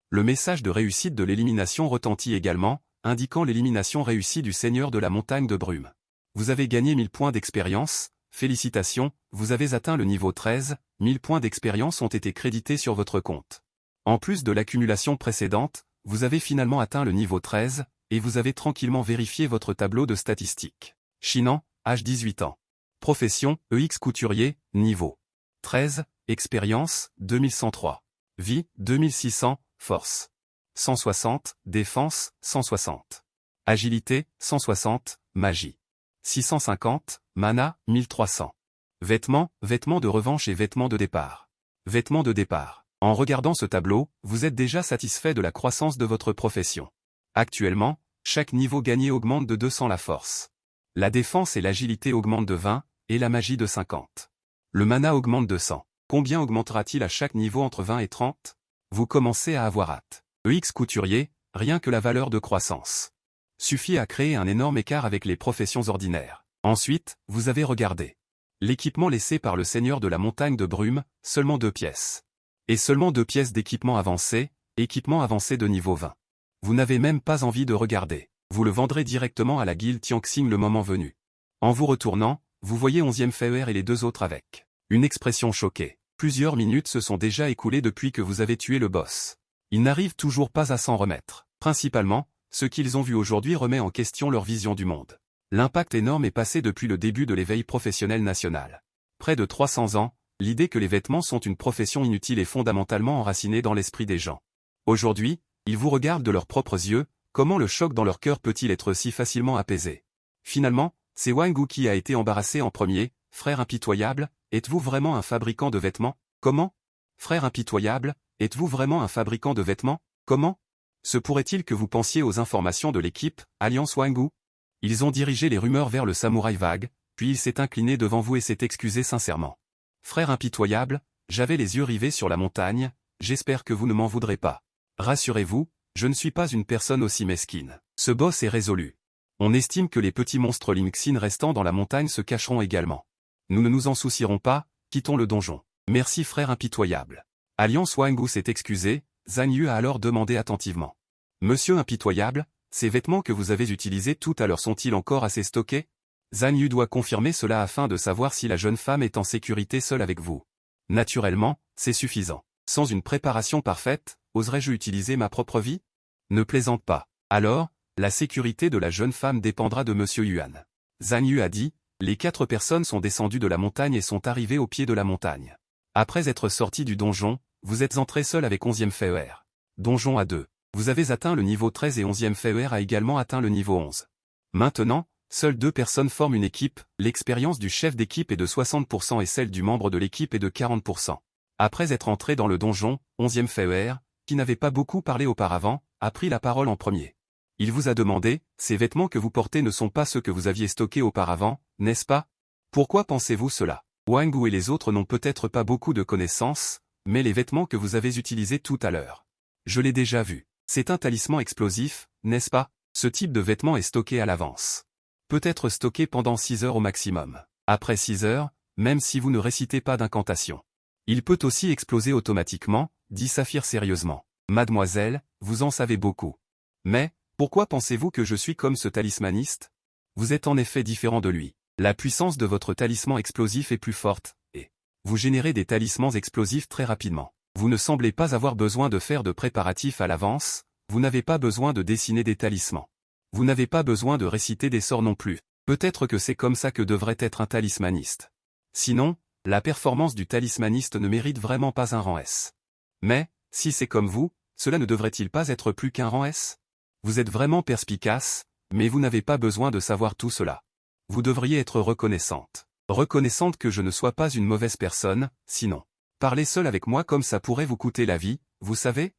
Le message de réussite de l'élimination retentit également, indiquant l'élimination réussie du seigneur de la montagne de brume. Vous avez gagné 1000 points d'expérience, félicitations, vous avez atteint le niveau 13, 1000 points d'expérience ont été crédités sur votre compte. En plus de l'accumulation précédente, vous avez finalement atteint le niveau 13, et vous avez tranquillement vérifié votre tableau de statistiques. Shinan, âge 18 ans. Profession, EX couturier, niveau 13, expérience, 2103. Vie, 2600, force. 160, défense, 160. Agilité, 160, magie. 650, mana, 1300. Vêtements, vêtements de revanche et vêtements de départ. Vêtements de départ. En regardant ce tableau, vous êtes déjà satisfait de la croissance de votre profession. Actuellement, chaque niveau gagné augmente de 200 la force. La défense et l'agilité augmentent de 20, et la magie de 50. Le mana augmente de 100. Combien augmentera-t-il à chaque niveau entre 20 et 30? Vous commencez à avoir hâte. EX couturier, rien que la valeur de croissance suffit à créer un énorme écart avec les professions ordinaires. Ensuite, vous avez regardé l'équipement laissé par le seigneur de la montagne de brume, seulement 2 pièces. Et seulement 2 pièces d'équipement avancé de niveau 20. Vous n'avez même pas envie de regarder. Vous le vendrez directement à la guilde Tianxing le moment venu. En vous retournant, vous voyez 11e Feier et les 2 autres avec une expression choquée. Plusieurs minutes se sont déjà écoulées depuis que vous avez tué le boss. Ils n'arrivent toujours pas à s'en remettre. Principalement, ce qu'ils ont vu aujourd'hui remet en question leur vision du monde. L'impact énorme est passé depuis le début de l'éveil professionnel national. Près de 300 ans, l'idée que les vêtements sont une profession inutile est fondamentalement enracinée dans l'esprit des gens. Aujourd'hui, ils vous regardent de leurs propres yeux, comment le choc dans leur cœur peut-il être si facilement apaisé? Finalement, c'est Wangu qui a été embarrassé en premier, Frère impitoyable, êtes-vous vraiment un fabricant de vêtements? Comment? Frère impitoyable, êtes-vous vraiment un fabricant de vêtements? Comment? Se pourrait-il que vous pensiez aux informations de l'équipe, Alliance Wangu? Ils ont dirigé les rumeurs vers le samouraï vague, puis il s'est incliné devant vous et s'est excusé sincèrement. Frère impitoyable, j'avais les yeux rivés sur la montagne, j'espère que vous ne m'en voudrez pas. Rassurez-vous, je ne suis pas une personne aussi mesquine. Ce boss est résolu. On estime que les petits monstres Lynxin restants dans la montagne se cacheront également. Nous ne nous en soucierons pas, quittons le donjon. Merci frère impitoyable. Alliance Wangu s'est excusé, Zhang Yu a alors demandé attentivement. Monsieur impitoyable, ces vêtements que vous avez utilisés tout à l'heure sont-ils encore assez stockés? Zhang Yu doit confirmer cela afin de savoir si la jeune femme est en sécurité seule avec vous. Naturellement, c'est suffisant. Sans une préparation parfaite, oserais-je utiliser ma propre vie? Ne plaisante pas. Alors, la sécurité de la jeune femme dépendra de Monsieur Yuan. Zhang Yu a dit, les 4 personnes sont descendues de la montagne et sont arrivées au pied de la montagne. Après être sortis du donjon, vous êtes entrés seul avec 11e Feuer. Donjon à 2. Vous avez atteint le niveau 13 et 11e Feuer a également atteint le niveau 11. Maintenant, seules 2 personnes forment une équipe, l'expérience du chef d'équipe est de 60% et celle du membre de l'équipe est de 40%. Après être entré dans le donjon, 11e Feuer, qui n'avait pas beaucoup parlé auparavant, a pris la parole en premier. Il vous a demandé, ces vêtements que vous portez ne sont pas ceux que vous aviez stockés auparavant, n'est-ce pas? Pourquoi pensez-vous cela? Wangu et les autres n'ont peut-être pas beaucoup de connaissances, mais les vêtements que vous avez utilisés tout à l'heure. Je l'ai déjà vu. C'est un talisman explosif, n'est-ce pas? Ce type de vêtement est stocké à l'avance. Peut être stocké pendant 6 heures au maximum. Après 6 heures, même si vous ne récitez pas d'incantation. Il peut aussi exploser automatiquement, dit Saphir sérieusement. Mademoiselle, vous en savez beaucoup. Mais, pourquoi pensez-vous que je suis comme ce talismaniste? Vous êtes en effet différent de lui. La puissance de votre talisman explosif est plus forte, et vous générez des talismans explosifs très rapidement. Vous ne semblez pas avoir besoin de faire de préparatifs à l'avance, vous n'avez pas besoin de dessiner des talismans. Vous n'avez pas besoin de réciter des sorts non plus. Peut-être que c'est comme ça que devrait être un talismaniste. Sinon, la performance du talismaniste ne mérite vraiment pas un rang S. Mais, si c'est comme vous, cela ne devrait-il pas être plus qu'un rang S? Vous êtes vraiment perspicace, mais vous n'avez pas besoin de savoir tout cela. Vous devriez être reconnaissante. Reconnaissante que je ne sois pas une mauvaise personne, sinon. Parlez seul avec moi comme ça pourrait vous coûter la vie, vous savez?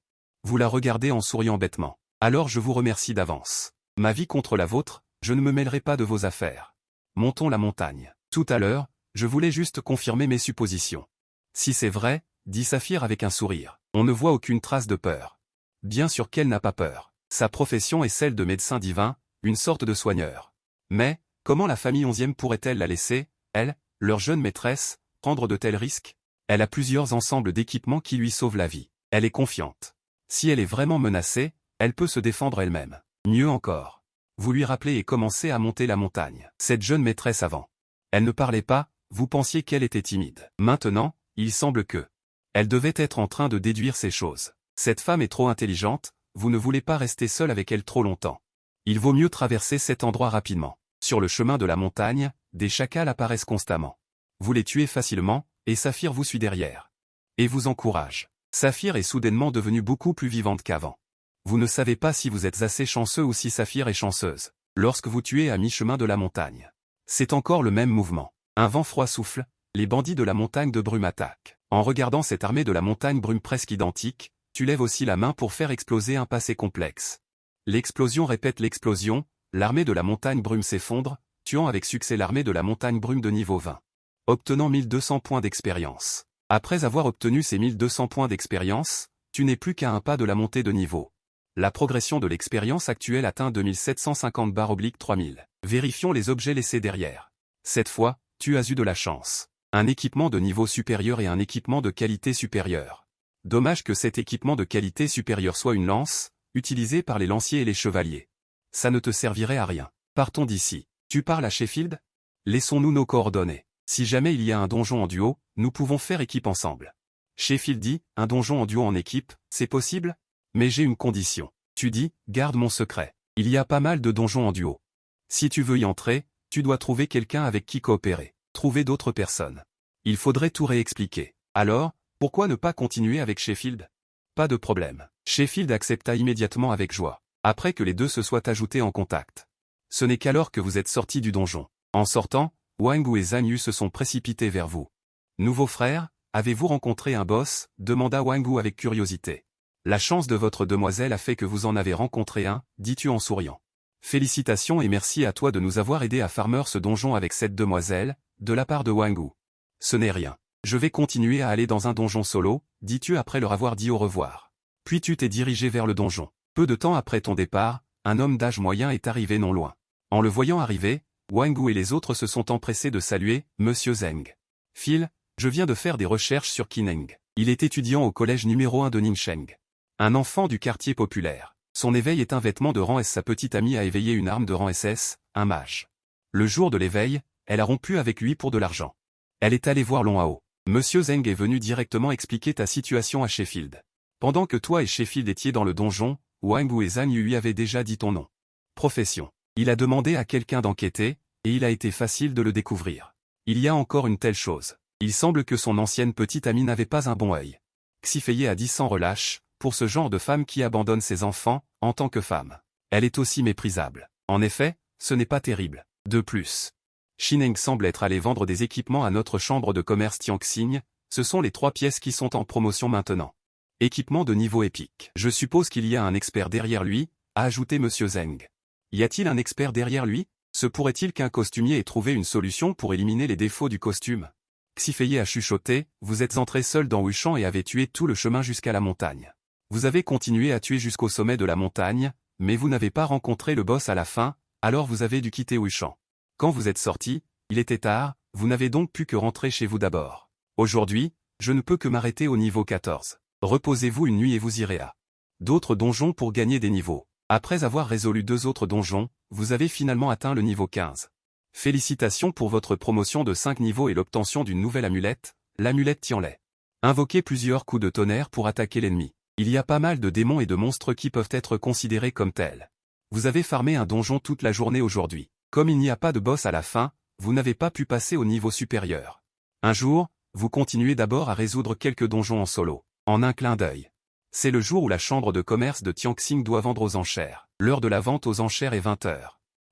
Vous la regardez en souriant bêtement. Alors je vous remercie d'avance. Ma vie contre la vôtre, je ne me mêlerai pas de vos affaires. Montons la montagne. Tout à l'heure, je voulais juste confirmer mes suppositions. Si c'est vrai, dit Saphir avec un sourire, on ne voit aucune trace de peur. Bien sûr qu'elle n'a pas peur. Sa profession est celle de médecin divin, une sorte de soigneur. Mais, comment la famille 11e pourrait-elle la laisser, elle, leur jeune maîtresse, prendre de tels risques? Elle a plusieurs ensembles d'équipements qui lui sauvent la vie. Elle est confiante. Si elle est vraiment menacée, elle peut se défendre elle-même. Mieux encore. Vous lui rappelez et commencez à monter la montagne. Cette jeune maîtresse avant. Elle ne parlait pas, vous pensiez qu'elle était timide. Maintenant, il semble que elle devait être en train de déduire ces choses. Cette femme est trop intelligente, vous ne voulez pas rester seul avec elle trop longtemps. Il vaut mieux traverser cet endroit rapidement. Sur le chemin de la montagne, des chacals apparaissent constamment. Vous les tuez facilement, et Saphir vous suit derrière. Et vous encourage. Saphir est soudainement devenue beaucoup plus vivante qu'avant. Vous ne savez pas si vous êtes assez chanceux ou si Saphir est chanceuse. Lorsque vous tuez à mi-chemin de la montagne. C'est encore le même mouvement. Un vent froid souffle, les bandits de la montagne de brume attaquent. En regardant cette armée de la montagne brume presque identique, tu lèves aussi la main pour faire exploser un passé complexe. L'explosion répète l'explosion, l'armée de la montagne brume s'effondre, tuant avec succès l'armée de la montagne brume de niveau 20. Obtenant 1200 points d'expérience. Après avoir obtenu ces 1200 points d'expérience, tu n'es plus qu'à un pas de la montée de niveau. La progression de l'expérience actuelle atteint 2750/3000. Vérifions les objets laissés derrière. Cette fois, tu as eu de la chance. Un équipement de niveau supérieur et un équipement de qualité supérieure. Dommage que cet équipement de qualité supérieure soit une lance, utilisée par les lanciers et les chevaliers. Ça ne te servirait à rien. Partons d'ici. Tu parles à Sheffield? Laissons-nous nos coordonnées. Si jamais il y a un donjon en duo, nous pouvons faire équipe ensemble. Sheffield dit, un donjon en duo en équipe, c'est possible? Mais j'ai une condition. Tu dis, garde mon secret. Il y a pas mal de donjons en duo. Si tu veux y entrer, tu dois trouver quelqu'un avec qui coopérer. Trouver d'autres personnes. Il faudrait tout réexpliquer. Alors, pourquoi ne pas continuer avec Sheffield? Pas de problème. Sheffield accepta immédiatement avec joie. Après que les deux se soient ajoutés en contact. Ce n'est qu'alors que vous êtes sortis du donjon. En sortant, Wang Wu et Zhang Yu se sont précipités vers vous. Nouveau frère, avez-vous rencontré un boss? Demanda Wang Wu avec curiosité. La chance de votre demoiselle a fait que vous en avez rencontré un, dis-tu en souriant. Félicitations et merci à toi de nous avoir aidé à farmer ce donjon avec cette demoiselle, de la part de Wang Wu. Ce n'est rien. Je vais continuer à aller dans un donjon solo, dis-tu après leur avoir dit au revoir. Puis tu t'es dirigé vers le donjon. Peu de temps après ton départ, un homme d'âge moyen est arrivé non loin. En le voyant arriver, Wang Wu et les autres se sont empressés de saluer « Monsieur Zheng. Phil, je viens de faire des recherches sur Qineng. Il est étudiant au collège numéro 1 de Ningsheng. Un enfant du quartier populaire. Son éveil est un vêtement de rang S. Sa petite amie a éveillé une arme de rang SS, un mage. Le jour de l'éveil, elle a rompu avec lui pour de l'argent. Elle est allée voir Long Hao. Monsieur Zheng est venu directement expliquer ta situation à Sheffield. Pendant que toi et Sheffield étiez dans le donjon, Wang Wu et Zhang Yu lui avaient déjà dit ton nom. Profession. Il a demandé à quelqu'un d'enquêter, et il a été facile de le découvrir. Il y a encore une telle chose. Il semble que son ancienne petite amie n'avait pas un bon œil. Xifeye a dit sans relâche, pour ce genre de femme qui abandonne ses enfants, en tant que femme. Elle est aussi méprisable. En effet, ce n'est pas terrible. De plus, Qineng semble être allé vendre des équipements à notre chambre de commerce Tianxing, ce sont les 3 pièces qui sont en promotion maintenant. Équipement de niveau épique. Je suppose qu'il y a un expert derrière lui, a ajouté Monsieur Zheng. Y a-t-il un expert derrière lui? Se pourrait-il qu'un costumier ait trouvé une solution pour éliminer les défauts du costume? Xifeye a chuchoté, vous êtes entré seul dans Wushan et avez tué tout le chemin jusqu'à la montagne. Vous avez continué à tuer jusqu'au sommet de la montagne, mais vous n'avez pas rencontré le boss à la fin, alors vous avez dû quitter Wushan. Quand vous êtes sorti, il était tard, vous n'avez donc pu que rentrer chez vous d'abord. Aujourd'hui, je ne peux que m'arrêter au niveau 14. Reposez-vous une nuit et vous irez à d'autres donjons pour gagner des niveaux. Après avoir résolu 2 autres donjons, vous avez finalement atteint le niveau 15. Félicitations pour votre promotion de 5 niveaux et l'obtention d'une nouvelle amulette, l'amulette Tianlai. Invoquez plusieurs coups de tonnerre pour attaquer l'ennemi. Il y a pas mal de démons et de monstres qui peuvent être considérés comme tels. Vous avez farmé un donjon toute la journée aujourd'hui. Comme il n'y a pas de boss à la fin, vous n'avez pas pu passer au niveau supérieur. Un jour, vous continuez d'abord à résoudre quelques donjons en solo. En un clin d'œil. C'est le jour où la chambre de commerce de Tianxing doit vendre aux enchères. L'heure de la vente aux enchères est 20 h.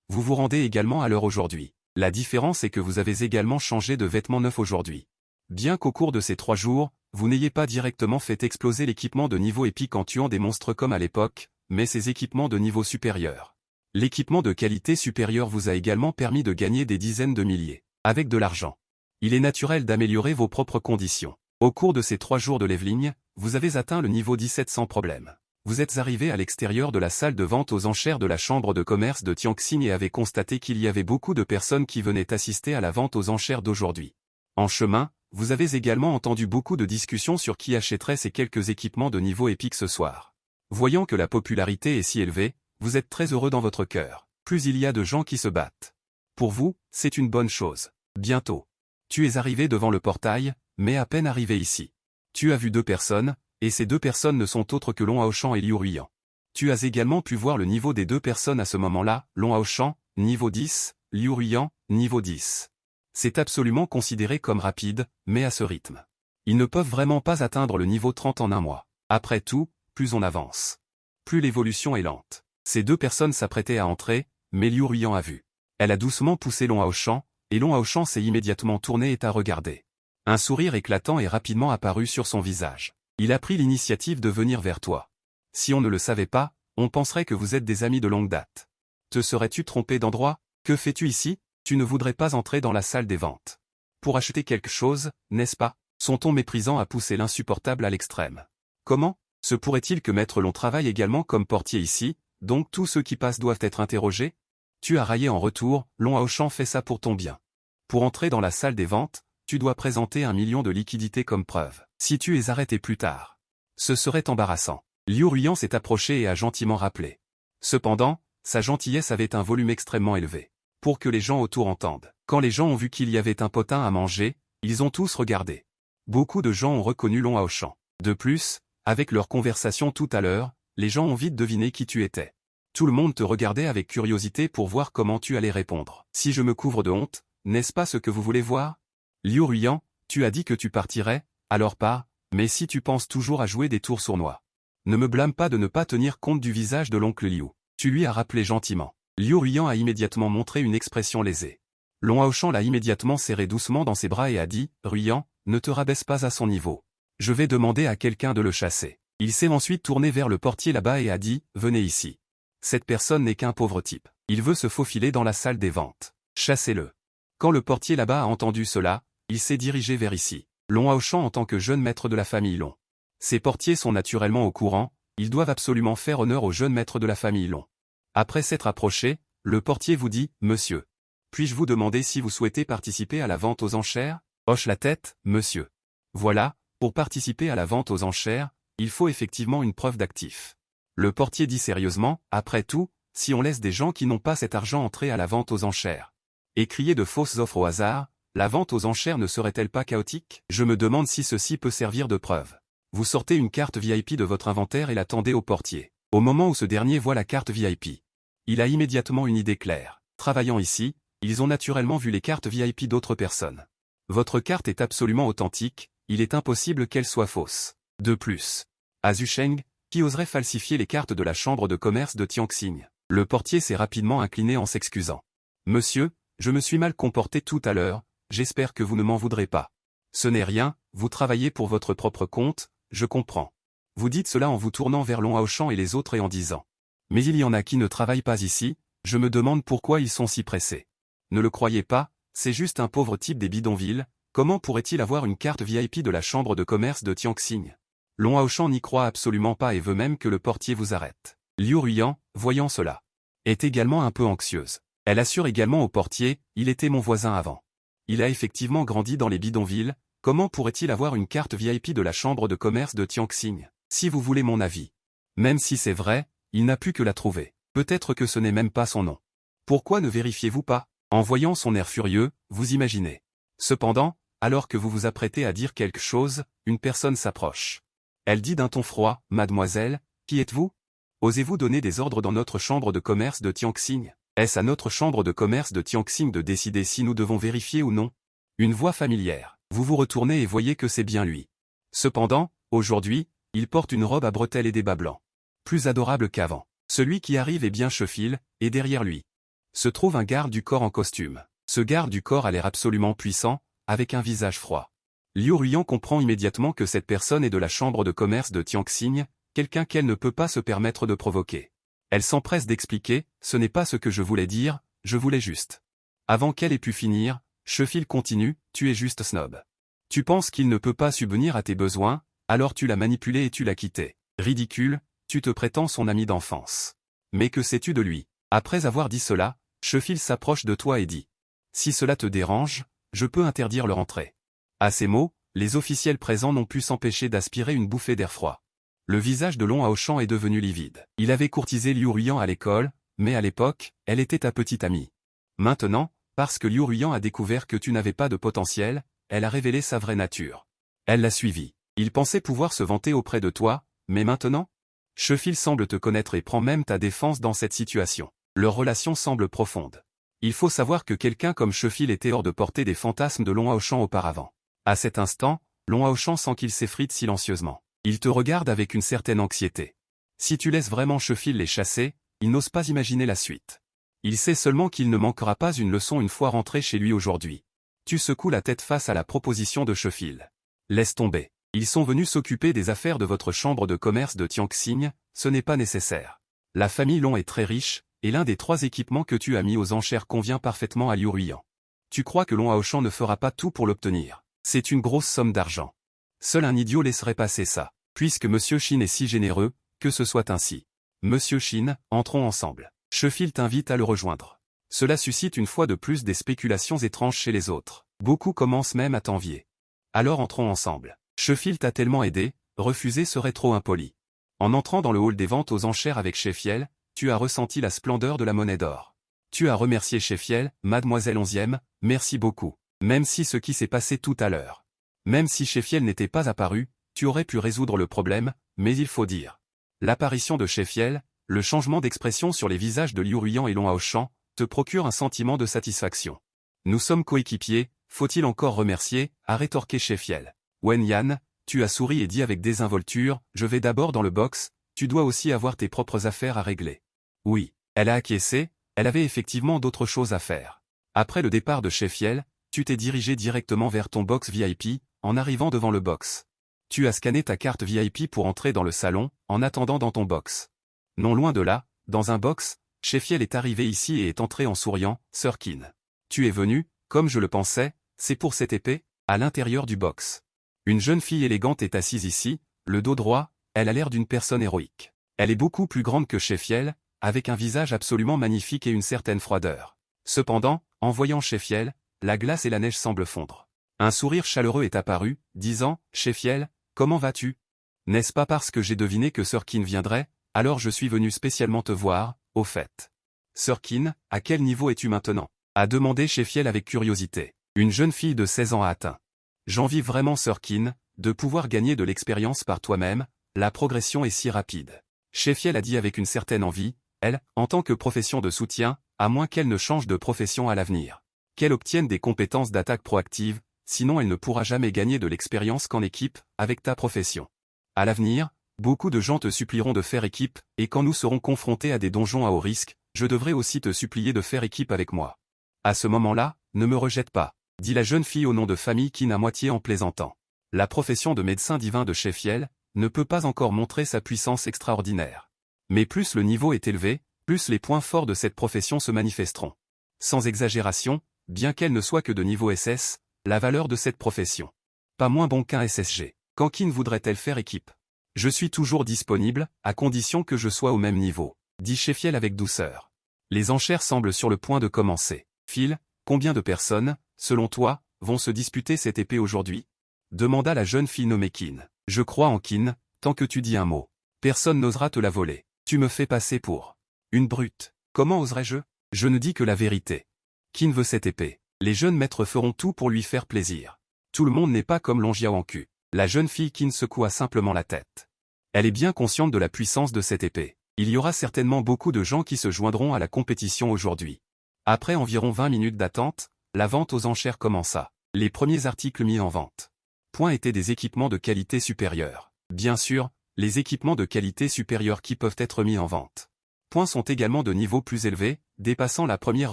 Vous vous rendez également à l'heure aujourd'hui. La différence est que vous avez également changé de vêtements neufs aujourd'hui. Bien qu'au cours de ces 3 jours, vous n'ayez pas directement fait exploser l'équipement de niveau épique en tuant des monstres comme à l'époque, mais ces équipements de niveau supérieur. L'équipement de qualité supérieure vous a également permis de gagner des dizaines de milliers. Avec de l'argent. Il est naturel d'améliorer vos propres conditions. Au cours de ces 3 jours de leveling, vous avez atteint le niveau 17 sans problème. Vous êtes arrivé à l'extérieur de la salle de vente aux enchères de la chambre de commerce de Tianxing et avez constaté qu'il y avait beaucoup de personnes qui venaient assister à la vente aux enchères d'aujourd'hui. En chemin, vous avez également entendu beaucoup de discussions sur qui achèterait ces quelques équipements de niveau épique ce soir. Voyant que la popularité est si élevée, vous êtes très heureux dans votre cœur. Plus il y a de gens qui se battent. Pour vous, c'est une bonne chose. Bientôt. Tu es arrivé devant le portail, mais à peine arrivé ici. Tu as vu 2 personnes, et ces 2 personnes ne sont autres que Long Haoshan et Liu Ruiyan. Tu as également pu voir le niveau des 2 personnes à ce moment-là, Long Haoshan, niveau 10, Liu Ruiyan, niveau 10. C'est absolument considéré comme rapide, mais à ce rythme. Ils ne peuvent vraiment pas atteindre le niveau 30 en un mois. Après tout, plus on avance, plus l'évolution est lente. Ces 2 personnes s'apprêtaient à entrer, mais Liu Ruiyan a vu. Elle a doucement poussé Long Haoshan, et Long Haoshan s'est immédiatement tourné et t'a regardé. Un sourire éclatant est rapidement apparu sur son visage. Il a pris l'initiative de venir vers toi. Si on ne le savait pas, on penserait que vous êtes des amis de longue date. Te serais-tu trompé d'endroit? Que fais-tu ici? Tu ne voudrais pas entrer dans la salle des ventes. Pour acheter quelque chose, n'est-ce pas? Son ton méprisant a poussé l'insupportable à l'extrême. Comment? Se pourrait-il que Maître Long travaille également comme portier ici, donc tous ceux qui passent doivent être interrogés? Tu as raillé en retour, Long Haoshan fait ça pour ton bien. Pour entrer dans la salle des ventes, tu dois présenter 1 million de liquidités comme preuve. Si tu es arrêté plus tard, ce serait embarrassant. Liu Ruiyan s'est approché et a gentiment rappelé. Cependant, sa gentillesse avait un volume extrêmement élevé. Pour que les gens autour entendent. Quand les gens ont vu qu'il y avait un potin à manger, ils ont tous regardé. Beaucoup de gens ont reconnu Long Haoshan. De plus, avec leur conversation tout à l'heure, les gens ont vite deviné qui tu étais. Tout le monde te regardait avec curiosité pour voir comment tu allais répondre. Si je me couvre de honte, n'est-ce pas ce que vous voulez voir? Liu Ruiyan, tu as dit que tu partirais, alors pars, mais si tu penses toujours à jouer des tours sournois. Ne me blâme pas de ne pas tenir compte du visage de l'oncle Liu. Tu lui as rappelé gentiment. Liu Ruiyan a immédiatement montré une expression lésée. Long Haoshan l'a immédiatement serré doucement dans ses bras et a dit, Ruyan, ne te rabaisse pas à son niveau. Je vais demander à quelqu'un de le chasser. Il s'est ensuite tourné vers le portier là-bas et a dit, venez ici. Cette personne n'est qu'un pauvre type. Il veut se faufiler dans la salle des ventes. Chassez-le. Quand le portier là-bas a entendu cela, il s'est dirigé vers ici. Long Haoshan en tant que jeune maître de la famille Long. Ces portiers sont naturellement au courant, ils doivent absolument faire honneur au jeune maître de la famille Long. Après s'être approché, le portier vous dit, monsieur. Puis-je vous demander si vous souhaitez participer à la vente aux enchères? Hoche la tête, monsieur. Voilà, pour participer à la vente aux enchères, il faut effectivement une preuve d'actif. Le portier dit sérieusement, après tout, si on laisse des gens qui n'ont pas cet argent entrer à la vente aux enchères et crier de fausses offres au hasard, la vente aux enchères ne serait-elle pas chaotique? Je me demande si ceci peut servir de preuve. Vous sortez une carte VIP de votre inventaire et la tendez au portier. Au moment où ce dernier voit la carte VIP, il a immédiatement une idée claire. Travaillant ici, ils ont naturellement vu les cartes VIP d'autres personnes. Votre carte est absolument authentique, il est impossible qu'elle soit fausse. De plus, à Zusheng, qui oserait falsifier les cartes de la chambre de commerce de Tianxing? Le portier s'est rapidement incliné en s'excusant. Monsieur, je me suis mal comporté tout à l'heure, j'espère que vous ne m'en voudrez pas. Ce n'est rien, vous travaillez pour votre propre compte, je comprends. Vous dites cela en vous tournant vers Long Haoshan et les autres et en disant. Mais il y en a qui ne travaillent pas ici, je me demande pourquoi ils sont si pressés. Ne le croyez pas, c'est juste un pauvre type des bidonvilles, comment pourrait-il avoir une carte VIP de la chambre de commerce de Tianxing? Long Haoshan n'y croit absolument pas et veut même que le portier vous arrête. Liu Ruyan, voyant cela, est également un peu anxieuse. Elle assure également au portier, il était mon voisin avant. Il a effectivement grandi dans les bidonvilles, comment pourrait-il avoir une carte VIP de la chambre de commerce de Tianxing? Si vous voulez mon avis. Même si c'est vrai, il n'a pu que la trouver. Peut-être que ce n'est même pas son nom. Pourquoi ne vérifiez-vous pas? En voyant son air furieux, vous imaginez. Cependant, alors que vous vous apprêtez à dire quelque chose, une personne s'approche. Elle dit d'un ton froid, Mademoiselle, qui êtes-vous? Osez-vous donner des ordres dans notre chambre de commerce de Tianxing? Est-ce à notre chambre de commerce de Tianxing de décider si nous devons vérifier ou non? Une voix familière. Vous vous retournez et voyez que c'est bien lui. Cependant, aujourd'hui, il porte une robe à bretelles et des bas blancs. Plus adorable qu'avant. Celui qui arrive est bien Sheffield, et derrière lui se trouve un garde du corps en costume. Ce garde du corps a l'air absolument puissant, avec un visage froid. Liu Ruyan comprend immédiatement que cette personne est de la chambre de commerce de Tianxing, quelqu'un qu'elle ne peut pas se permettre de provoquer. Elle s'empresse d'expliquer, ce n'est pas ce que je voulais dire, je voulais juste. Avant qu'elle ait pu finir, Sheffield continue, tu es juste snob. Tu penses qu'il ne peut pas subvenir à tes besoins, alors tu l'as manipulé et tu l'as quitté. Ridicule, tu te prétends son ami d'enfance. Mais que sais-tu de lui? Après avoir dit cela, Sheffield s'approche de toi et dit. Si cela te dérange, je peux interdire leur entrée. À ces mots, les officiels présents n'ont pu s'empêcher d'aspirer une bouffée d'air froid. Le visage de Long Haoshan est devenu livide. Il avait courtisé Liu Ruyan à l'école, mais à l'époque, elle était ta petite amie. Maintenant, parce que Liu Ruyan a découvert que tu n'avais pas de potentiel, elle a révélé sa vraie nature. Elle l'a suivi. Il pensait pouvoir se vanter auprès de toi, mais maintenant? Sheffield semble te connaître et prend même ta défense dans cette situation. Leur relation semble profonde. Il faut savoir que quelqu'un comme Sheffield était hors de portée des fantasmes de Long Haoshan auparavant. À cet instant, Long Haoshan sent qu'il s'effrite silencieusement. Il te regarde avec une certaine anxiété. Si tu laisses vraiment Sheffield les chasser, il n'ose pas imaginer la suite. Il sait seulement qu'il ne manquera pas une leçon une fois rentré chez lui aujourd'hui. Tu secoues la tête face à la proposition de Sheffield. Laisse tomber. Ils sont venus s'occuper des affaires de votre chambre de commerce de Tianxing, ce n'est pas nécessaire. La famille Long est très riche, et l'un des 3 équipements que tu as mis aux enchères convient parfaitement à Liu Ruyan. Tu crois que Long Haoshan ne fera pas tout pour l'obtenir? C'est une grosse somme d'argent. Seul un idiot laisserait passer ça. Puisque Monsieur Shin est si généreux, que ce soit ainsi. Monsieur Shin, entrons ensemble. Sheffield t'invite à le rejoindre. Cela suscite une fois de plus des spéculations étranges chez les autres. Beaucoup commencent même à t'envier. Alors entrons ensemble. Sheffield t'a tellement aidé, refuser serait trop impoli. En entrant dans le hall des ventes aux enchères avec Sheffield, tu as ressenti la splendeur de la monnaie d'or. Tu as remercié Sheffield, Mademoiselle 11e, merci beaucoup. Même si ce qui s'est passé tout à l'heure. Même si Sheffield n'était pas apparu, tu aurais pu résoudre le problème, mais il faut dire. L'apparition de Sheffield, le changement d'expression sur les visages de Liu Ruyan et Long Haoshan, te procure un sentiment de satisfaction. Nous sommes coéquipiers, faut-il encore remercier, a rétorqué Sheffield. Wen Yan, tu as souri et dit avec désinvolture, je vais d'abord dans le box, tu dois aussi avoir tes propres affaires à régler. Oui, elle a acquiescé, elle avait effectivement d'autres choses à faire. Après le départ de Sheffield, tu t'es dirigé directement vers ton box VIP, en arrivant devant le box. Tu as scanné ta carte VIP pour entrer dans le salon, en attendant dans ton box. Non loin de là, dans un box, Sheffield est arrivé ici et est entré en souriant, « Sir Keen. Tu es venu, comme je le pensais, c'est pour cette épée ?» À l'intérieur du box. Une jeune fille élégante est assise ici, le dos droit, elle a l'air d'une personne héroïque. Elle est beaucoup plus grande que Sheffield, avec un visage absolument magnifique et une certaine froideur. Cependant, en voyant Sheffield, la glace et la neige semblent fondre. Un sourire chaleureux est apparu, disant « Sheffield, comment vas-tu ? N'est-ce pas parce que j'ai deviné que Sir Keen viendrait, alors je suis venu spécialement te voir, au fait. » « Sir Keen, à quel niveau es-tu maintenant ?» a demandé Sheffield avec curiosité. Une jeune fille de 16 ans a atteint. « J'envie vraiment Sir Keen, de pouvoir gagner de l'expérience par toi-même, la progression est si rapide. » Sheffield a dit avec une certaine envie, elle, en tant que profession de soutien, à moins qu'elle ne change de profession à l'avenir. Qu'elle obtienne des compétences d'attaque proactive, sinon elle ne pourra jamais gagner de l'expérience qu'en équipe, avec ta profession. À l'avenir, beaucoup de gens te supplieront de faire équipe, et quand nous serons confrontés à des donjons à haut risque, je devrai aussi te supplier de faire équipe avec moi. À ce moment-là, ne me rejette pas, dit la jeune fille au nom de famille Keen à moitié en plaisantant. La profession de médecin divin de Sheffield ne peut pas encore montrer sa puissance extraordinaire. Mais plus le niveau est élevé, plus les points forts de cette profession se manifesteront. Sans exagération, bien qu'elle ne soit que de niveau SS, la valeur de cette profession. Pas moins bon qu'un SSG. Quand Keen voudrait-elle faire équipe? Je suis toujours disponible, à condition que je sois au même niveau, dit Sheffield avec douceur. Les enchères semblent sur le point de commencer. Phil, combien de personnes, selon toi, vont se disputer cette épée aujourd'hui? Demanda la jeune fille nommée Keen. Je crois en Keen, tant que tu dis un mot. Personne n'osera te la voler. Tu me fais passer pour une brute. Comment oserais-je? Je ne dis que la vérité. Keen veut cette épée. Les jeunes maîtres feront tout pour lui faire plaisir. Tout le monde n'est pas comme Longiawanku. La jeune fille Keen secoua simplement la tête. Elle est bien consciente de la puissance de cette épée. Il y aura certainement beaucoup de gens qui se joindront à la compétition aujourd'hui. Après environ 20 minutes d'attente, la vente aux enchères commença. Les premiers articles mis en vente. Point étaient des équipements de qualité supérieure. Bien sûr, les équipements de qualité supérieure qui peuvent être mis en vente. Point sont également de niveau plus élevé, dépassant la première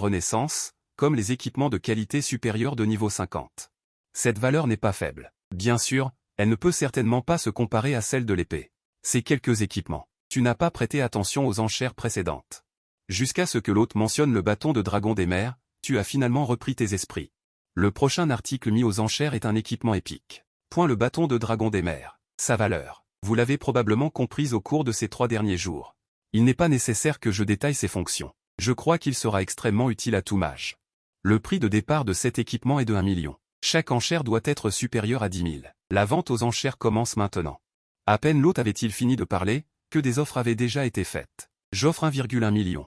renaissance, comme les équipements de qualité supérieure de niveau 50. Cette valeur n'est pas faible. Bien sûr, elle ne peut certainement pas se comparer à celle de l'épée. Ces quelques équipements. Tu n'as pas prêté attention aux enchères précédentes. Jusqu'à ce que l'hôte mentionne le bâton de dragon des mers, tu as finalement repris tes esprits. Le prochain article mis aux enchères est un équipement épique. Point le bâton de dragon des mers. Sa valeur. Vous l'avez probablement comprise au cours de ces 3 derniers jours. Il n'est pas nécessaire que je détaille ses fonctions. Je crois qu'il sera extrêmement utile à tout mage. Le prix de départ de cet équipement est de 1 million. Chaque enchère doit être supérieure à 10 000. La vente aux enchères commence maintenant. À peine l'hôte avait-il fini de parler, que des offres avaient déjà été faites. J'offre 1,1 million.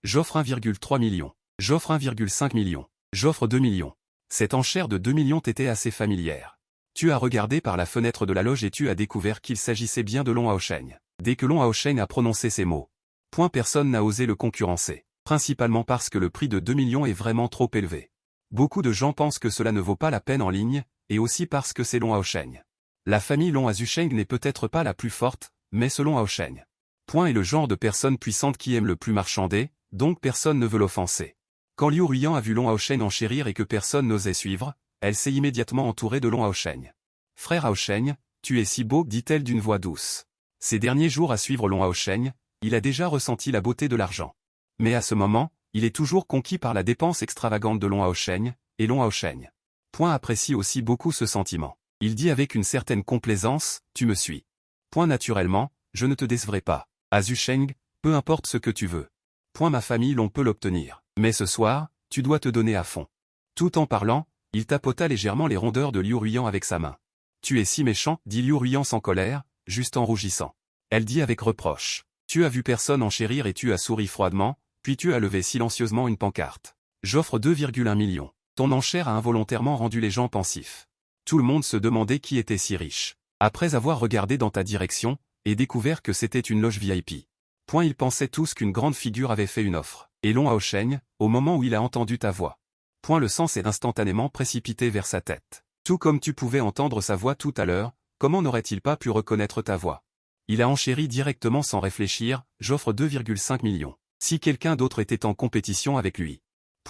J'offre 1,3 million. J'offre 1,5 million. J'offre 2 millions. Cette enchère de 2 millions t'était assez familière. Tu as regardé par la fenêtre de la loge et tu as découvert qu'il s'agissait bien de Long Haosheng. Dès que Long Haosheng a prononcé ces mots, point personne n'a osé le concurrencer, principalement parce que le prix de 2 millions est vraiment trop élevé. Beaucoup de gens pensent que cela ne vaut pas la peine en ligne, et aussi parce que c'est Long Haosheng. La famille Long Haosheng n'est peut-être pas la plus forte, mais ce Long Haosheng. Point est le genre de personne puissante qui aime le plus marchander, donc personne ne veut l'offenser. Quand Liu Ruyan a vu Long Haosheng enchérir et que personne n'osait suivre, elle s'est immédiatement entourée de Long Haosheng. Frère Haosheng, tu es si beau, dit-elle d'une voix douce. Ces derniers jours à suivre Long Haosheng, il a déjà ressenti la beauté de l'argent. Mais à ce moment, il est toujours conquis par la dépense extravagante de Long Haosheng, et Long Haosheng. Point apprécie aussi beaucoup ce sentiment. Il dit avec une certaine complaisance, tu me suis. Point naturellement, je ne te décevrai pas. Azusheng, peu importe ce que tu veux. Point ma famille l'on peut l'obtenir. Mais ce soir, tu dois te donner à fond. Tout en parlant, il tapota légèrement les rondeurs de Liu Ruyan avec sa main. Tu es si méchant, dit Liu Ruyan sans colère, juste en rougissant. Elle dit avec reproche. Tu as vu personne enchérir et tu as souri froidement, puis tu as levé silencieusement une pancarte. J'offre 2,1 millions. Ton enchère a involontairement rendu les gens pensifs. Tout le monde se demandait qui était si riche. Après avoir regardé dans ta direction, et découvert que c'était une loge VIP. Point ils pensaient tous qu'une grande figure avait fait une offre. Et Long Haosheng, au moment où il a entendu ta voix. Point le sang s'est instantanément précipité vers sa tête. Tout comme tu pouvais entendre sa voix tout à l'heure, comment n'aurait-il pas pu reconnaître ta voix? Il a enchéri directement sans réfléchir, j'offre 2,5 millions. Si quelqu'un d'autre était en compétition avec lui.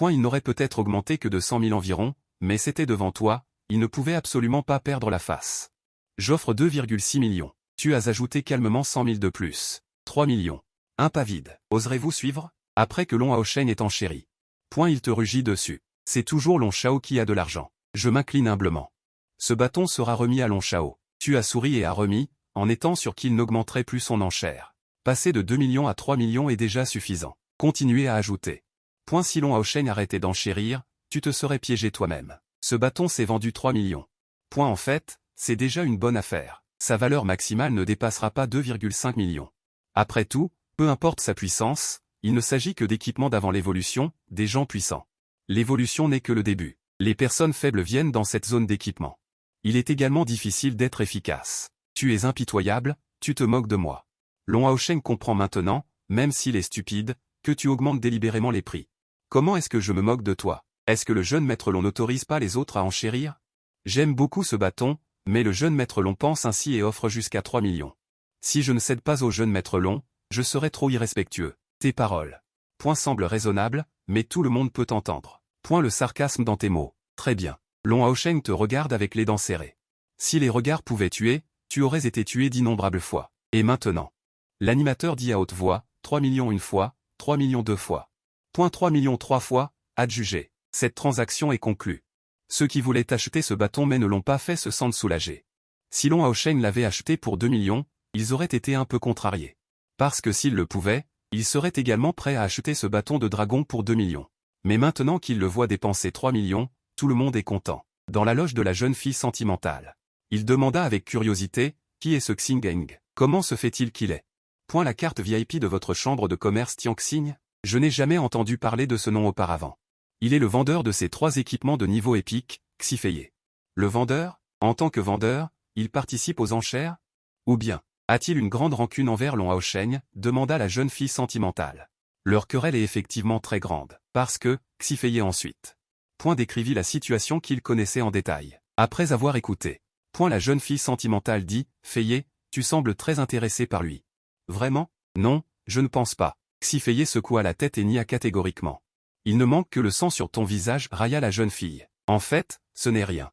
Il n'aurait peut-être augmenté que de 100 000 environ, mais c'était devant toi, il ne pouvait absolument pas perdre la face. J'offre 2,6 millions. Tu as ajouté calmement 100 000 de plus. 3 millions. Un pas vide. Oserez-vous suivre? Après que Long Haosheng est enchéri. Il te rugit dessus. C'est toujours Long Shao qui a de l'argent. Je m'incline humblement. Ce bâton sera remis à Long Shao. Tu as souri et as remis, en étant sûr qu'il n'augmenterait plus son enchère. Passer de 2 millions à 3 millions est déjà suffisant. Continuez à ajouter. Si Long Haosheng arrêtait d'enchérir, tu te serais piégé toi-même. Ce bâton s'est vendu 3 millions. En fait, c'est déjà une bonne affaire. Sa valeur maximale ne dépassera pas 2,5 millions. Après tout, peu importe sa puissance, il ne s'agit que d'équipements d'avant l'évolution, des gens puissants. L'évolution n'est que le début. Les personnes faibles viennent dans cette zone d'équipement. Il est également difficile d'être efficace. Tu es impitoyable, tu te moques de moi. Long Haosheng comprend maintenant, même s'il est stupide, que tu augmentes délibérément les prix. Comment est-ce que je me moque de toi? Est-ce que le jeune maître Long n'autorise pas les autres à enchérir? J'aime beaucoup ce bâton, mais le jeune maître Long pense ainsi et offre jusqu'à 3 millions. Si je ne cède pas au jeune maître Long, je serai trop irrespectueux. Tes paroles. Semblent raisonnables, mais tout le monde peut entendre. Le sarcasme dans tes mots. Très bien. Long Haosheng te regarde avec les dents serrées. Si les regards pouvaient tuer, tu aurais été tué d'innombrables fois. Et maintenant? L'animateur dit à haute voix, 3 millions une fois, 3 millions deux fois. 3 millions trois fois, adjugé. Cette transaction est conclue. Ceux qui voulaient acheter ce bâton mais ne l'ont pas fait se sentent soulagés. Si Long Haosheng l'avait acheté pour 2 millions, ils auraient été un peu contrariés. Parce que s'ils le pouvaient, ils seraient également prêts à acheter ce bâton de dragon pour 2 millions. Mais maintenant qu'ils le voient dépenser 3 millions, tout le monde est content. Dans la loge de la jeune fille sentimentale. Il demanda avec curiosité, qui est ce Xingeng? Comment se fait-il qu'il est? La carte VIP de votre chambre de commerce Tianxing? Je n'ai jamais entendu parler de ce nom auparavant. Il est le vendeur de ces 3 équipements de niveau épique, Xifeye. Le vendeur? En tant que vendeur, il participe aux enchères? Ou bien, a-t-il une grande rancune envers Long Haosheng? Demanda la jeune fille sentimentale. Leur querelle est effectivement très grande, parce que, Xifeye ensuite. Décrivit la situation qu'il connaissait en détail. Après avoir écouté. La jeune fille sentimentale dit, Feye, tu sembles très intéressé par lui. Vraiment? Non, je ne pense pas. Xifeye secoua la tête et nia catégoriquement. Il ne manque que le sang sur ton visage, railla la jeune fille. En fait, ce n'est rien.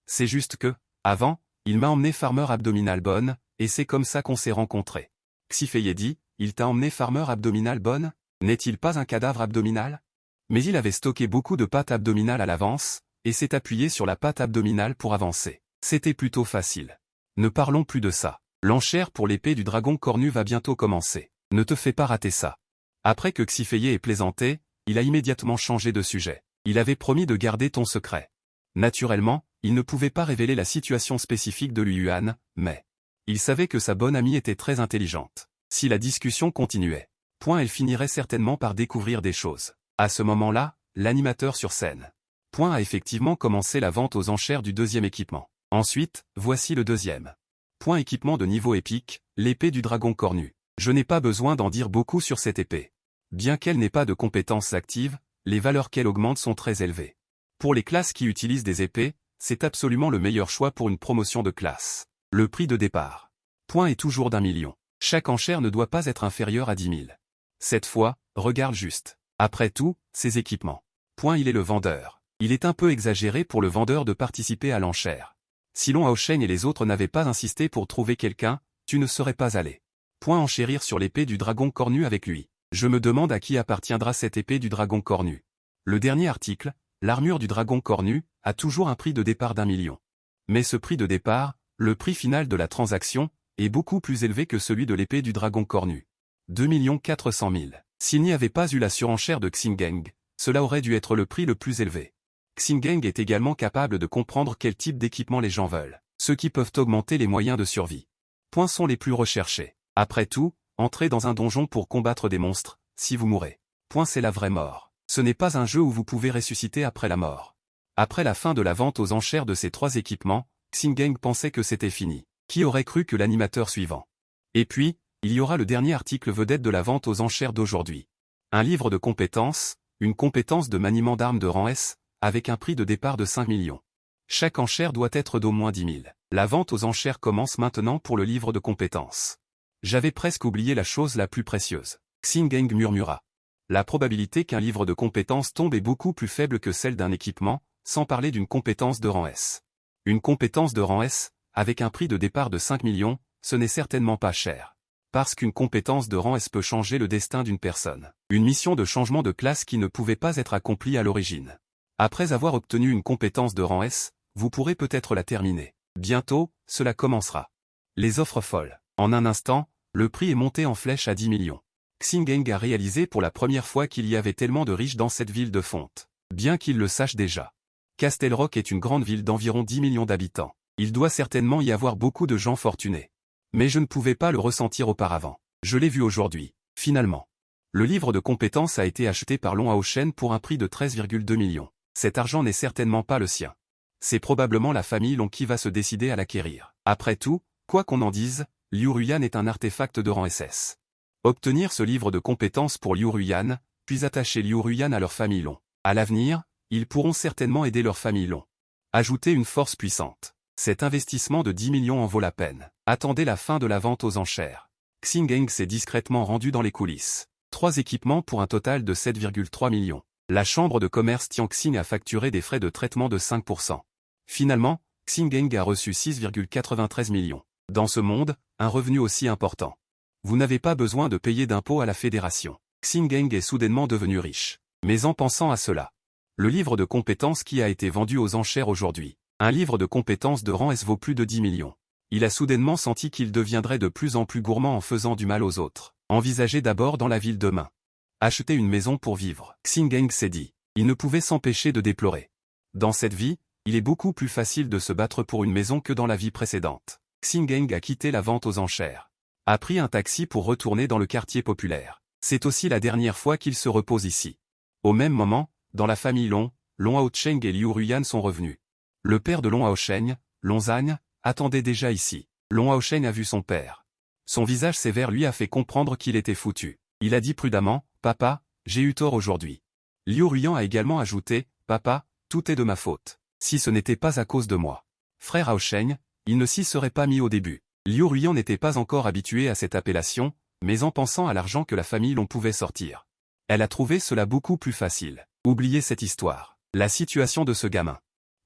C'est juste que, avant, il m'a emmené Farmer Abdominal Bonne, et c'est comme ça qu'on s'est rencontrés. Xifeye dit, il t'a emmené Farmer Abdominal Bonne? N'est-il pas un cadavre abdominal? Mais il avait stocké beaucoup de pâte abdominale à l'avance, et s'est appuyé sur la pâte abdominale pour avancer. C'était plutôt facile. Ne parlons plus de ça. L'enchère pour l'épée du dragon cornu va bientôt commencer. Ne te fais pas rater ça. Après que Xifeye ait plaisanté, il a immédiatement changé de sujet. Il avait promis de garder ton secret. Naturellement, il ne pouvait pas révéler la situation spécifique de Lui Yuan, mais il savait que sa bonne amie était très intelligente. Si la discussion continuait, elle finirait certainement par découvrir des choses. À ce moment-là, l'animateur sur scène. A effectivement commencé la vente aux enchères du deuxième équipement. Ensuite, voici le deuxième. Équipement de niveau épique, l'épée du dragon cornu. Je n'ai pas besoin d'en dire beaucoup sur cette épée. Bien qu'elle n'ait pas de compétences actives, les valeurs qu'elle augmente sont très élevées. Pour les classes qui utilisent des épées, c'est absolument le meilleur choix pour une promotion de classe. Le prix de départ. Est toujours d'1 million. Chaque enchère ne doit pas être inférieure à 10 000. Cette fois, regarde juste. Après tout, ces équipements. Il est le vendeur. Il est un peu exagéré pour le vendeur de participer à l'enchère. Si Long Haosheng et les autres n'avaient pas insisté pour trouver quelqu'un, tu ne serais pas allé. Enchérir sur l'épée du dragon cornu avec lui. Je me demande à qui appartiendra cette épée du dragon cornu. Le dernier article, l'armure du dragon cornu, a toujours un prix de départ d'1 million. Mais ce prix de départ, le prix final de la transaction, est beaucoup plus élevé que celui de l'épée du dragon cornu. 2 400 000. S'il n'y avait pas eu la surenchère de Xingeng, cela aurait dû être le prix le plus élevé. Xingeng est également capable de comprendre quel type d'équipement les gens veulent, ceux qui peuvent augmenter les moyens de survie. Sont les plus recherchés. Après tout, entrez dans un donjon pour combattre des monstres, si vous mourrez. C'est la vraie mort. Ce n'est pas un jeu où vous pouvez ressusciter après la mort. Après la fin de la vente aux enchères de ces 3 équipements, Xingeng pensait que c'était fini. Qui aurait cru que l'animateur suivant? Et puis, il y aura le dernier article vedette de la vente aux enchères d'aujourd'hui. Un livre de compétences, une compétence de maniement d'armes de rang S, avec un prix de départ de 5 millions. Chaque enchère doit être d'au moins 10 000. La vente aux enchères commence maintenant pour le livre de compétences. J'avais presque oublié la chose la plus précieuse. Xingeng murmura. La probabilité qu'un livre de compétences tombe est beaucoup plus faible que celle d'un équipement, sans parler d'une compétence de rang S. Une compétence de rang S, avec un prix de départ de 5 millions, ce n'est certainement pas cher. Parce qu'une compétence de rang S peut changer le destin d'une personne. Une mission de changement de classe qui ne pouvait pas être accomplie à l'origine. Après avoir obtenu une compétence de rang S, vous pourrez peut-être la terminer. Bientôt, cela commencera. Les offres folles. En un instant, le prix est monté en flèche à 10 millions. Xingeng a réalisé pour la première fois qu'il y avait tellement de riches dans cette ville de fonte. Bien qu'il le sache déjà. Castle Rock est une grande ville d'environ 10 millions d'habitants. Il doit certainement y avoir beaucoup de gens fortunés. Mais je ne pouvais pas le ressentir auparavant. Je l'ai vu aujourd'hui, finalement. Le livre de compétences a été acheté par Long Haoshen pour un prix de 13,2 millions. Cet argent n'est certainement pas le sien. C'est probablement la famille Long qui va se décider à l'acquérir. Après tout, quoi qu'on en dise, Liu Ruyan est un artefact de rang SS. Obtenir ce livre de compétences pour Liu Ruyan, puis attacher Liu Ruyan à leur famille Long. À l'avenir, ils pourront certainement aider leur famille Long. Ajouter une force puissante. Cet investissement de 10 millions en vaut la peine. Attendez la fin de la vente aux enchères. Xingeng s'est discrètement rendu dans les coulisses. 3 équipements pour un total de 7,3 millions. La chambre de commerce Tianxing a facturé des frais de traitement de 5%. Finalement, Xingeng a reçu 6,93 millions. Dans ce monde, un revenu aussi important. Vous n'avez pas besoin de payer d'impôts à la fédération. Xingeng est soudainement devenu riche. Mais en pensant à cela, le livre de compétences qui a été vendu aux enchères aujourd'hui. Un livre de compétences de rang S vaut plus de 10 millions. Il a soudainement senti qu'il deviendrait de plus en plus gourmand en faisant du mal aux autres. Envisagez d'abord dans la ville demain. Acheter une maison pour vivre. Xingeng s'est dit. Il ne pouvait s'empêcher de déplorer. Dans cette vie, il est beaucoup plus facile de se battre pour une maison que dans la vie précédente. Xingeng a quitté la vente aux enchères. A pris un taxi pour retourner dans le quartier populaire. C'est aussi la dernière fois qu'il se repose ici. Au même moment, dans la famille Long, Long Haocheng et Liu Ruyan sont revenus. Le père de Long Haocheng, Long Zhan, attendait déjà ici. Long Haocheng a vu son père. Son visage sévère lui a fait comprendre qu'il était foutu. Il a dit prudemment, « Papa, j'ai eu tort aujourd'hui. » Liu Ruyan a également ajouté, « Papa, tout est de ma faute. Si ce n'était pas à cause de moi. » Frère Haocheng, il ne s'y serait pas mis au début. Liu Ruyan n'était pas encore habitué à cette appellation, mais en pensant à l'argent que la famille Long pouvait sortir. Elle a trouvé cela beaucoup plus facile. Oubliez cette histoire. La situation de ce gamin.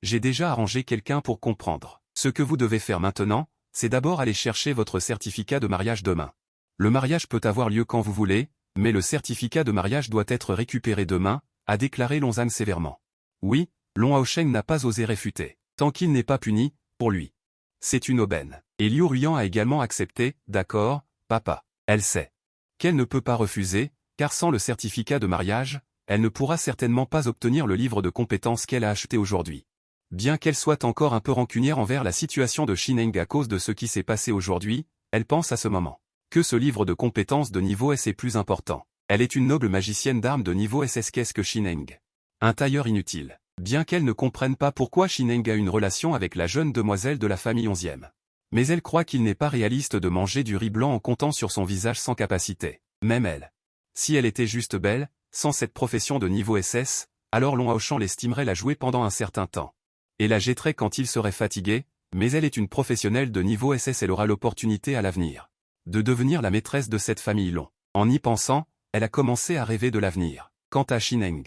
J'ai déjà arrangé quelqu'un pour comprendre. Ce que vous devez faire maintenant, c'est d'abord aller chercher votre certificat de mariage demain. Le mariage peut avoir lieu quand vous voulez, mais le certificat de mariage doit être récupéré demain, a déclaré Long Zhan sévèrement. Oui, Long Haocheng n'a pas osé réfuter. Tant qu'il n'est pas puni, pour lui. C'est une aubaine. Et Liu Ruyan a également accepté, d'accord, papa. Elle sait qu'elle ne peut pas refuser, car sans le certificat de mariage, elle ne pourra certainement pas obtenir le livre de compétences qu'elle a acheté aujourd'hui. Bien qu'elle soit encore un peu rancunière envers la situation de Xingeng à cause de ce qui s'est passé aujourd'hui, elle pense à ce moment que ce livre de compétences de niveau S est plus important. Elle est une noble magicienne d'armes de niveau SS. Qu'est-ce que Xingeng? Un tailleur inutile. Bien qu'elle ne comprenne pas pourquoi Xingeng a une relation avec la jeune demoiselle de la famille 11e. Mais elle croit qu'il n'est pas réaliste de manger du riz blanc en comptant sur son visage sans capacité. Même elle. Si elle était juste belle, sans cette profession de niveau SS, alors Long Haocheng l'estimerait la jouer pendant un certain temps. Et la jetterait quand il serait fatigué, mais elle est une professionnelle de niveau SS. Elle aura l'opportunité à l'avenir de devenir la maîtresse de cette famille Long. En y pensant, elle a commencé à rêver de l'avenir. Quant à Xingeng,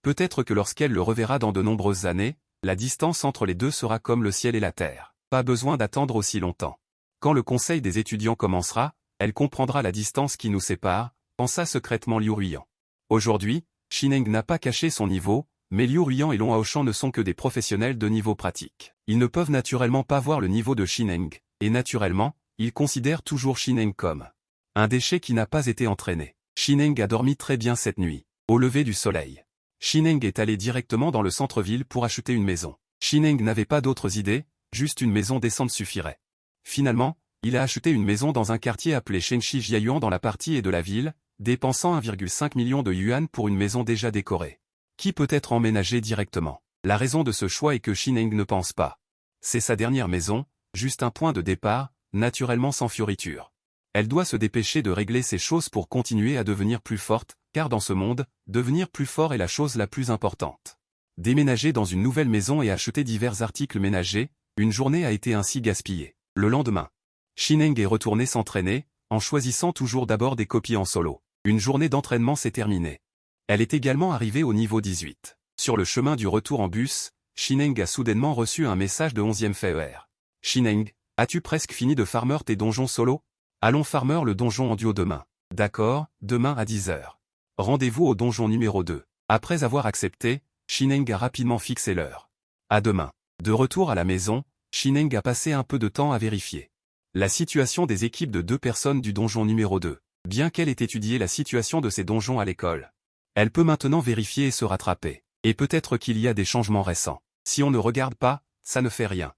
peut-être que lorsqu'elle le reverra dans de nombreuses années, la distance entre les deux sera comme le ciel et la terre. Pas besoin d'attendre aussi longtemps. Quand le conseil des étudiants commencera, elle comprendra la distance qui nous sépare, pensa secrètement Liu Ruyan. Aujourd'hui, Xingeng n'a pas caché son niveau, mais Liu Ruyan et Long Haocheng ne sont que des professionnels de niveau pratique. Ils ne peuvent naturellement pas voir le niveau de Xingeng, et naturellement, ils considèrent toujours Xingeng comme un déchet qui n'a pas été entraîné. Xingeng a dormi très bien cette nuit. Au lever du soleil, Xingeng est allé directement dans le centre-ville pour acheter une maison. Xingeng n'avait pas d'autres idées, juste une maison décente suffirait. Finalement, il a acheté une maison dans un quartier appelé Shenxi Jiayuan dans la partie est de la ville, dépensant 1,5 million de yuan pour une maison déjà décorée. Qui peut être emménagée directement? La raison de ce choix est que Xingeng ne pense pas. C'est sa dernière maison, juste un point de départ, naturellement sans fioriture. Elle doit se dépêcher de régler ces choses pour continuer à devenir plus forte, car dans ce monde, devenir plus fort est la chose la plus importante. Déménager dans une nouvelle maison et acheter divers articles ménagers, une journée a été ainsi gaspillée. Le lendemain, Xingeng est retourné s'entraîner, en choisissant toujours d'abord des copies en solo. Une journée d'entraînement s'est terminée. Elle est également arrivée au niveau 18. Sur le chemin du retour en bus, Shineng a soudainement reçu un message de 11e FER. Shineng, as-tu presque fini de farmer tes donjons solo? Allons farmer le donjon en duo demain. D'accord, demain à 10h. Rendez-vous au donjon numéro 2. Après avoir accepté, Shineng a rapidement fixé l'heure. À demain. De retour à la maison, Shineng a passé un peu de temps à vérifier la situation des équipes de 2 personnes du donjon numéro 2. Bien qu'elle ait étudié la situation de ces donjons à l'école, elle peut maintenant vérifier et se rattraper. Et peut-être qu'il y a des changements récents. Si on ne regarde pas, ça ne fait rien.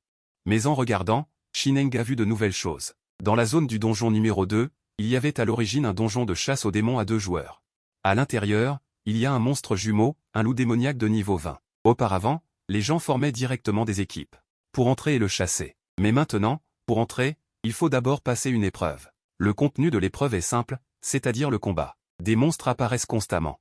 Mais en regardant, Shineng a vu de nouvelles choses. Dans la zone du donjon numéro 2, il y avait à l'origine un donjon de chasse aux démons à 2 joueurs. À l'intérieur, il y a un monstre jumeau, un loup démoniaque de niveau 20. Auparavant, les gens formaient directement des équipes pour entrer et le chasser. Mais maintenant, pour entrer, il faut d'abord passer une épreuve. Le contenu de l'épreuve est simple, c'est-à-dire le combat. Des monstres apparaissent constamment,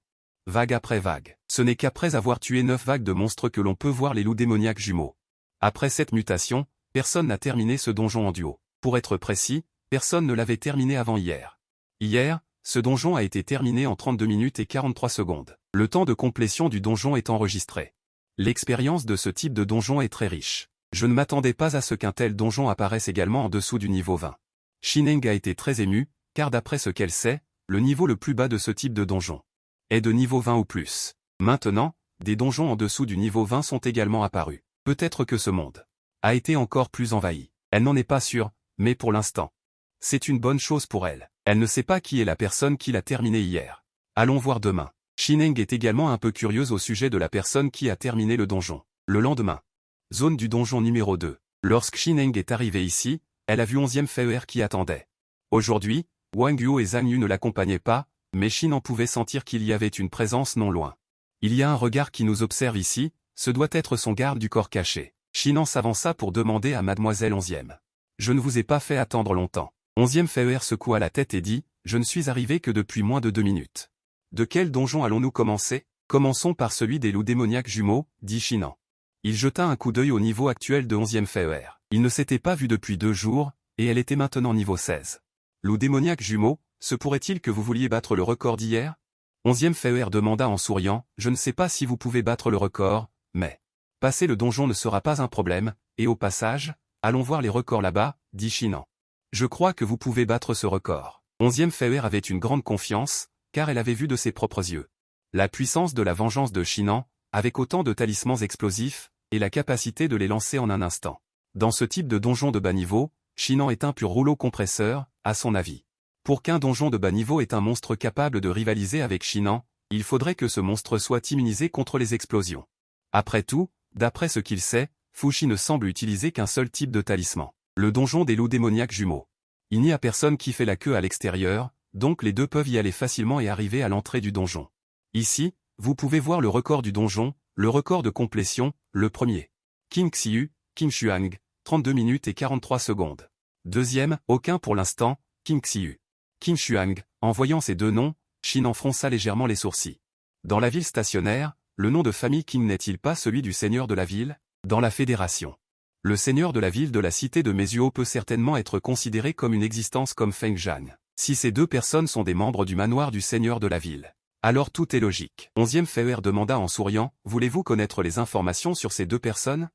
vague après vague. Ce n'est qu'après avoir tué 9 vagues de monstres que l'on peut voir les loups démoniaques jumeaux. Après cette mutation, personne n'a terminé ce donjon en duo. Pour être précis, personne ne l'avait terminé avant hier. Hier, ce donjon a été terminé en 32 minutes et 43 secondes. Le temps de complétion du donjon est enregistré. L'expérience de ce type de donjon est très riche. Je ne m'attendais pas à ce qu'un tel donjon apparaisse également en dessous du niveau 20. Shineng a été très émue, car d'après ce qu'elle sait, le niveau le plus bas de ce type de donjon est de niveau 20 ou plus. Maintenant, des donjons en dessous du niveau 20 sont également apparus. Peut-être que ce monde a été encore plus envahi. Elle n'en est pas sûre, mais pour l'instant, c'est une bonne chose pour elle. Elle ne sait pas qui est la personne qui l'a terminé hier. Allons voir demain. Shineng est également un peu curieuse au sujet de la personne qui a terminé le donjon. Le lendemain. Zone du donjon numéro 2. Lorsque Shineng est arrivée ici, elle a vu 11e FER qui attendait. Aujourd'hui, Wang Yuo et Zhang Yu ne l'accompagnaient pas, mais Shin en pouvait sentir qu'il y avait une présence non loin. Il y a un regard qui nous observe ici, ce doit être son garde du corps caché. Shinan s'avança pour demander à mademoiselle 11e. Je ne vous ai pas fait attendre longtemps. 11e FER secoua la tête et dit, je ne suis arrivé que depuis moins de 2 minutes. De quel donjon allons-nous commencer? Commençons par celui des loups démoniaques jumeaux, dit Shinan. Il jeta un coup d'œil au niveau actuel de 11e FER. Il ne s'était pas vu depuis 2 jours, et elle était maintenant niveau 16. Loups démoniaques jumeaux, se pourrait-il que vous vouliez battre le record d'hier? 11e FER demanda en souriant, je ne sais pas si vous pouvez battre le record, mais passer le donjon ne sera pas un problème, et au passage, allons voir les records là-bas, dit Shinan. Je crois que vous pouvez battre ce record. 11e FER avait une grande confiance, car elle avait vu de ses propres yeux la puissance de la vengeance de Shinan, avec autant de talismans explosifs, et la capacité de les lancer en un instant. Dans ce type de donjon de bas niveau, Shinan est un pur rouleau compresseur, à son avis. Pour qu'un donjon de bas niveau ait un monstre capable de rivaliser avec Shinan, il faudrait que ce monstre soit immunisé contre les explosions. Après tout, d'après ce qu'il sait, Fushi ne semble utiliser qu'un seul type de talisman. Le donjon des loups démoniaques jumeaux. Il n'y a personne qui fait la queue à l'extérieur, donc les deux peuvent y aller facilement et arriver à l'entrée du donjon. Ici, vous pouvez voir le record du donjon, le record de complétion, le premier. King Xiu, King Xuang, 32 minutes et 43 secondes. Deuxième, aucun pour l'instant, King Xiu. King Xuang, en voyant ces deux noms, Shinan fronça légèrement les sourcils. Dans la ville stationnaire, le nom de famille King n'est-il pas celui du seigneur de la ville? Dans la fédération. Le seigneur de la ville de la cité de Mezuo peut certainement être considéré comme une existence comme Feng Zhan. Si ces deux personnes sont des membres du manoir du seigneur de la ville, alors tout est logique. 11e FER demanda en souriant, voulez-vous connaître les informations sur ces deux personnes?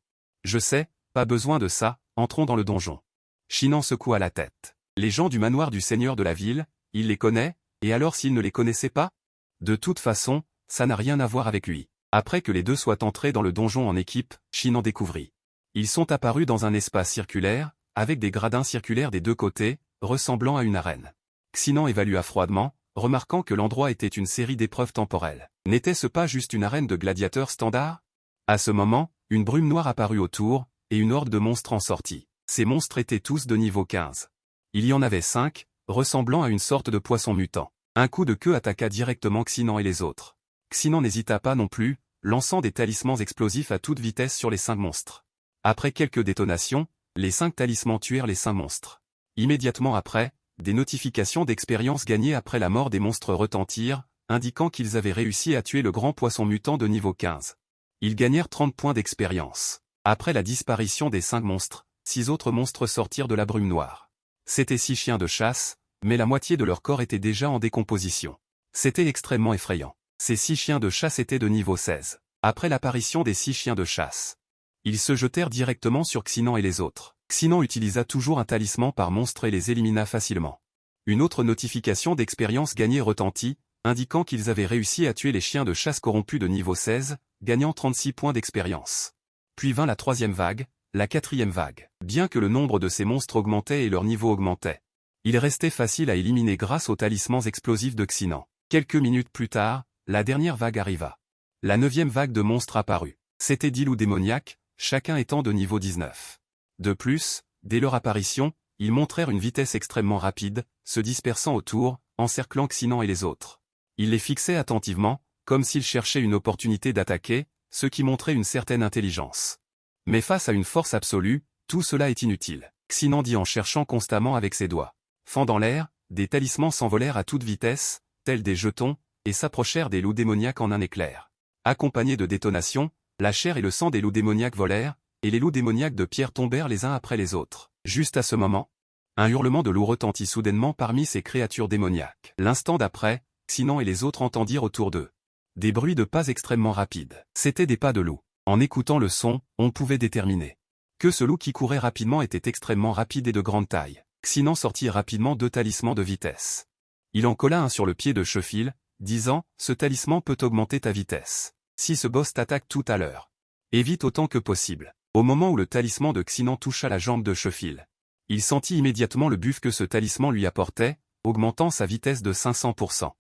Je sais, pas besoin de ça, entrons dans le donjon. Shinan secoua la tête. Les gens du manoir du seigneur de la ville, il les connaît, et alors s'il ne les connaissait pas? De toute façon, ça n'a rien à voir avec lui. Après que les deux soient entrés dans le donjon en équipe, Shinan découvrit. Ils sont apparus dans un espace circulaire, avec des gradins circulaires des deux côtés, ressemblant à une arène. Xinan évalua froidement, remarquant que l'endroit était une série d'épreuves temporelles. N'était-ce pas juste une arène de gladiateurs standard? À ce moment, une brume noire apparut autour, et une horde de monstres en sortit. Ces monstres étaient tous de niveau 15. Il y en avait 5, ressemblant à une sorte de poisson mutant. Un coup de queue attaqua directement Xinan et les autres. Xinan n'hésita pas non plus, lançant des talismans explosifs à toute vitesse sur les 5 monstres. Après quelques détonations, les 5 talismans tuèrent les 5 monstres. Immédiatement après, des notifications d'expérience gagnées après la mort des monstres retentirent, indiquant qu'ils avaient réussi à tuer le grand poisson mutant de niveau 15. Ils gagnèrent 30 points d'expérience. Après la disparition des 5 monstres, 6 autres monstres sortirent de la brume noire. C'étaient 6 chiens de chasse, mais la moitié de leur corps était déjà en décomposition. C'était extrêmement effrayant. Ces 6 chiens de chasse étaient de niveau 16. Après l'apparition des 6 chiens de chasse, ils se jetèrent directement sur Xinan et les autres. Xinan utilisa toujours un talisman par monstre et les élimina facilement. Une autre notification d'expérience gagnée retentit, indiquant qu'ils avaient réussi à tuer les chiens de chasse corrompus de niveau 16, gagnant 36 points d'expérience. Puis vint la 3e vague, la 4e vague. Bien que le nombre de ces monstres augmentait et leur niveau augmentait, il restait facile à éliminer grâce aux talismans explosifs de Xinan. Quelques minutes plus tard, la dernière vague arriva. La 9e vague de monstres apparut. C'étaient 10 loups démoniaques, chacun étant de niveau 19. De plus, dès leur apparition, ils montrèrent une vitesse extrêmement rapide, se dispersant autour, encerclant Xinan et les autres. Ils les fixaient attentivement, comme s'ils cherchaient une opportunité d'attaquer, ce qui montrait une certaine intelligence. Mais face à une force absolue, tout cela est inutile. Xinan dit en cherchant constamment avec ses doigts. Fendant l'air, des talismans s'envolèrent à toute vitesse, tels des jetons, et s'approchèrent des loups démoniaques en un éclair. Accompagnés de détonations, la chair et le sang des loups démoniaques volèrent, et les loups démoniaques de pierre tombèrent les uns après les autres. Juste à ce moment, un hurlement de loup retentit soudainement parmi ces créatures démoniaques. L'instant d'après, Xinan et les autres entendirent autour d'eux des bruits de pas extrêmement rapides. C'étaient des pas de loup. En écoutant le son, on pouvait déterminer que ce loup qui courait rapidement était extrêmement rapide et de grande taille. Xinan sortit rapidement 2 talismans de vitesse. Il en colla un sur le pied de Chefil, disant « Ce talisman peut augmenter ta vitesse. Si ce boss t'attaque tout à l'heure, évite autant que possible. » Au moment où le talisman de Xinan toucha la jambe de Chefil, il sentit immédiatement le buff que ce talisman lui apportait, augmentant sa vitesse de 500%.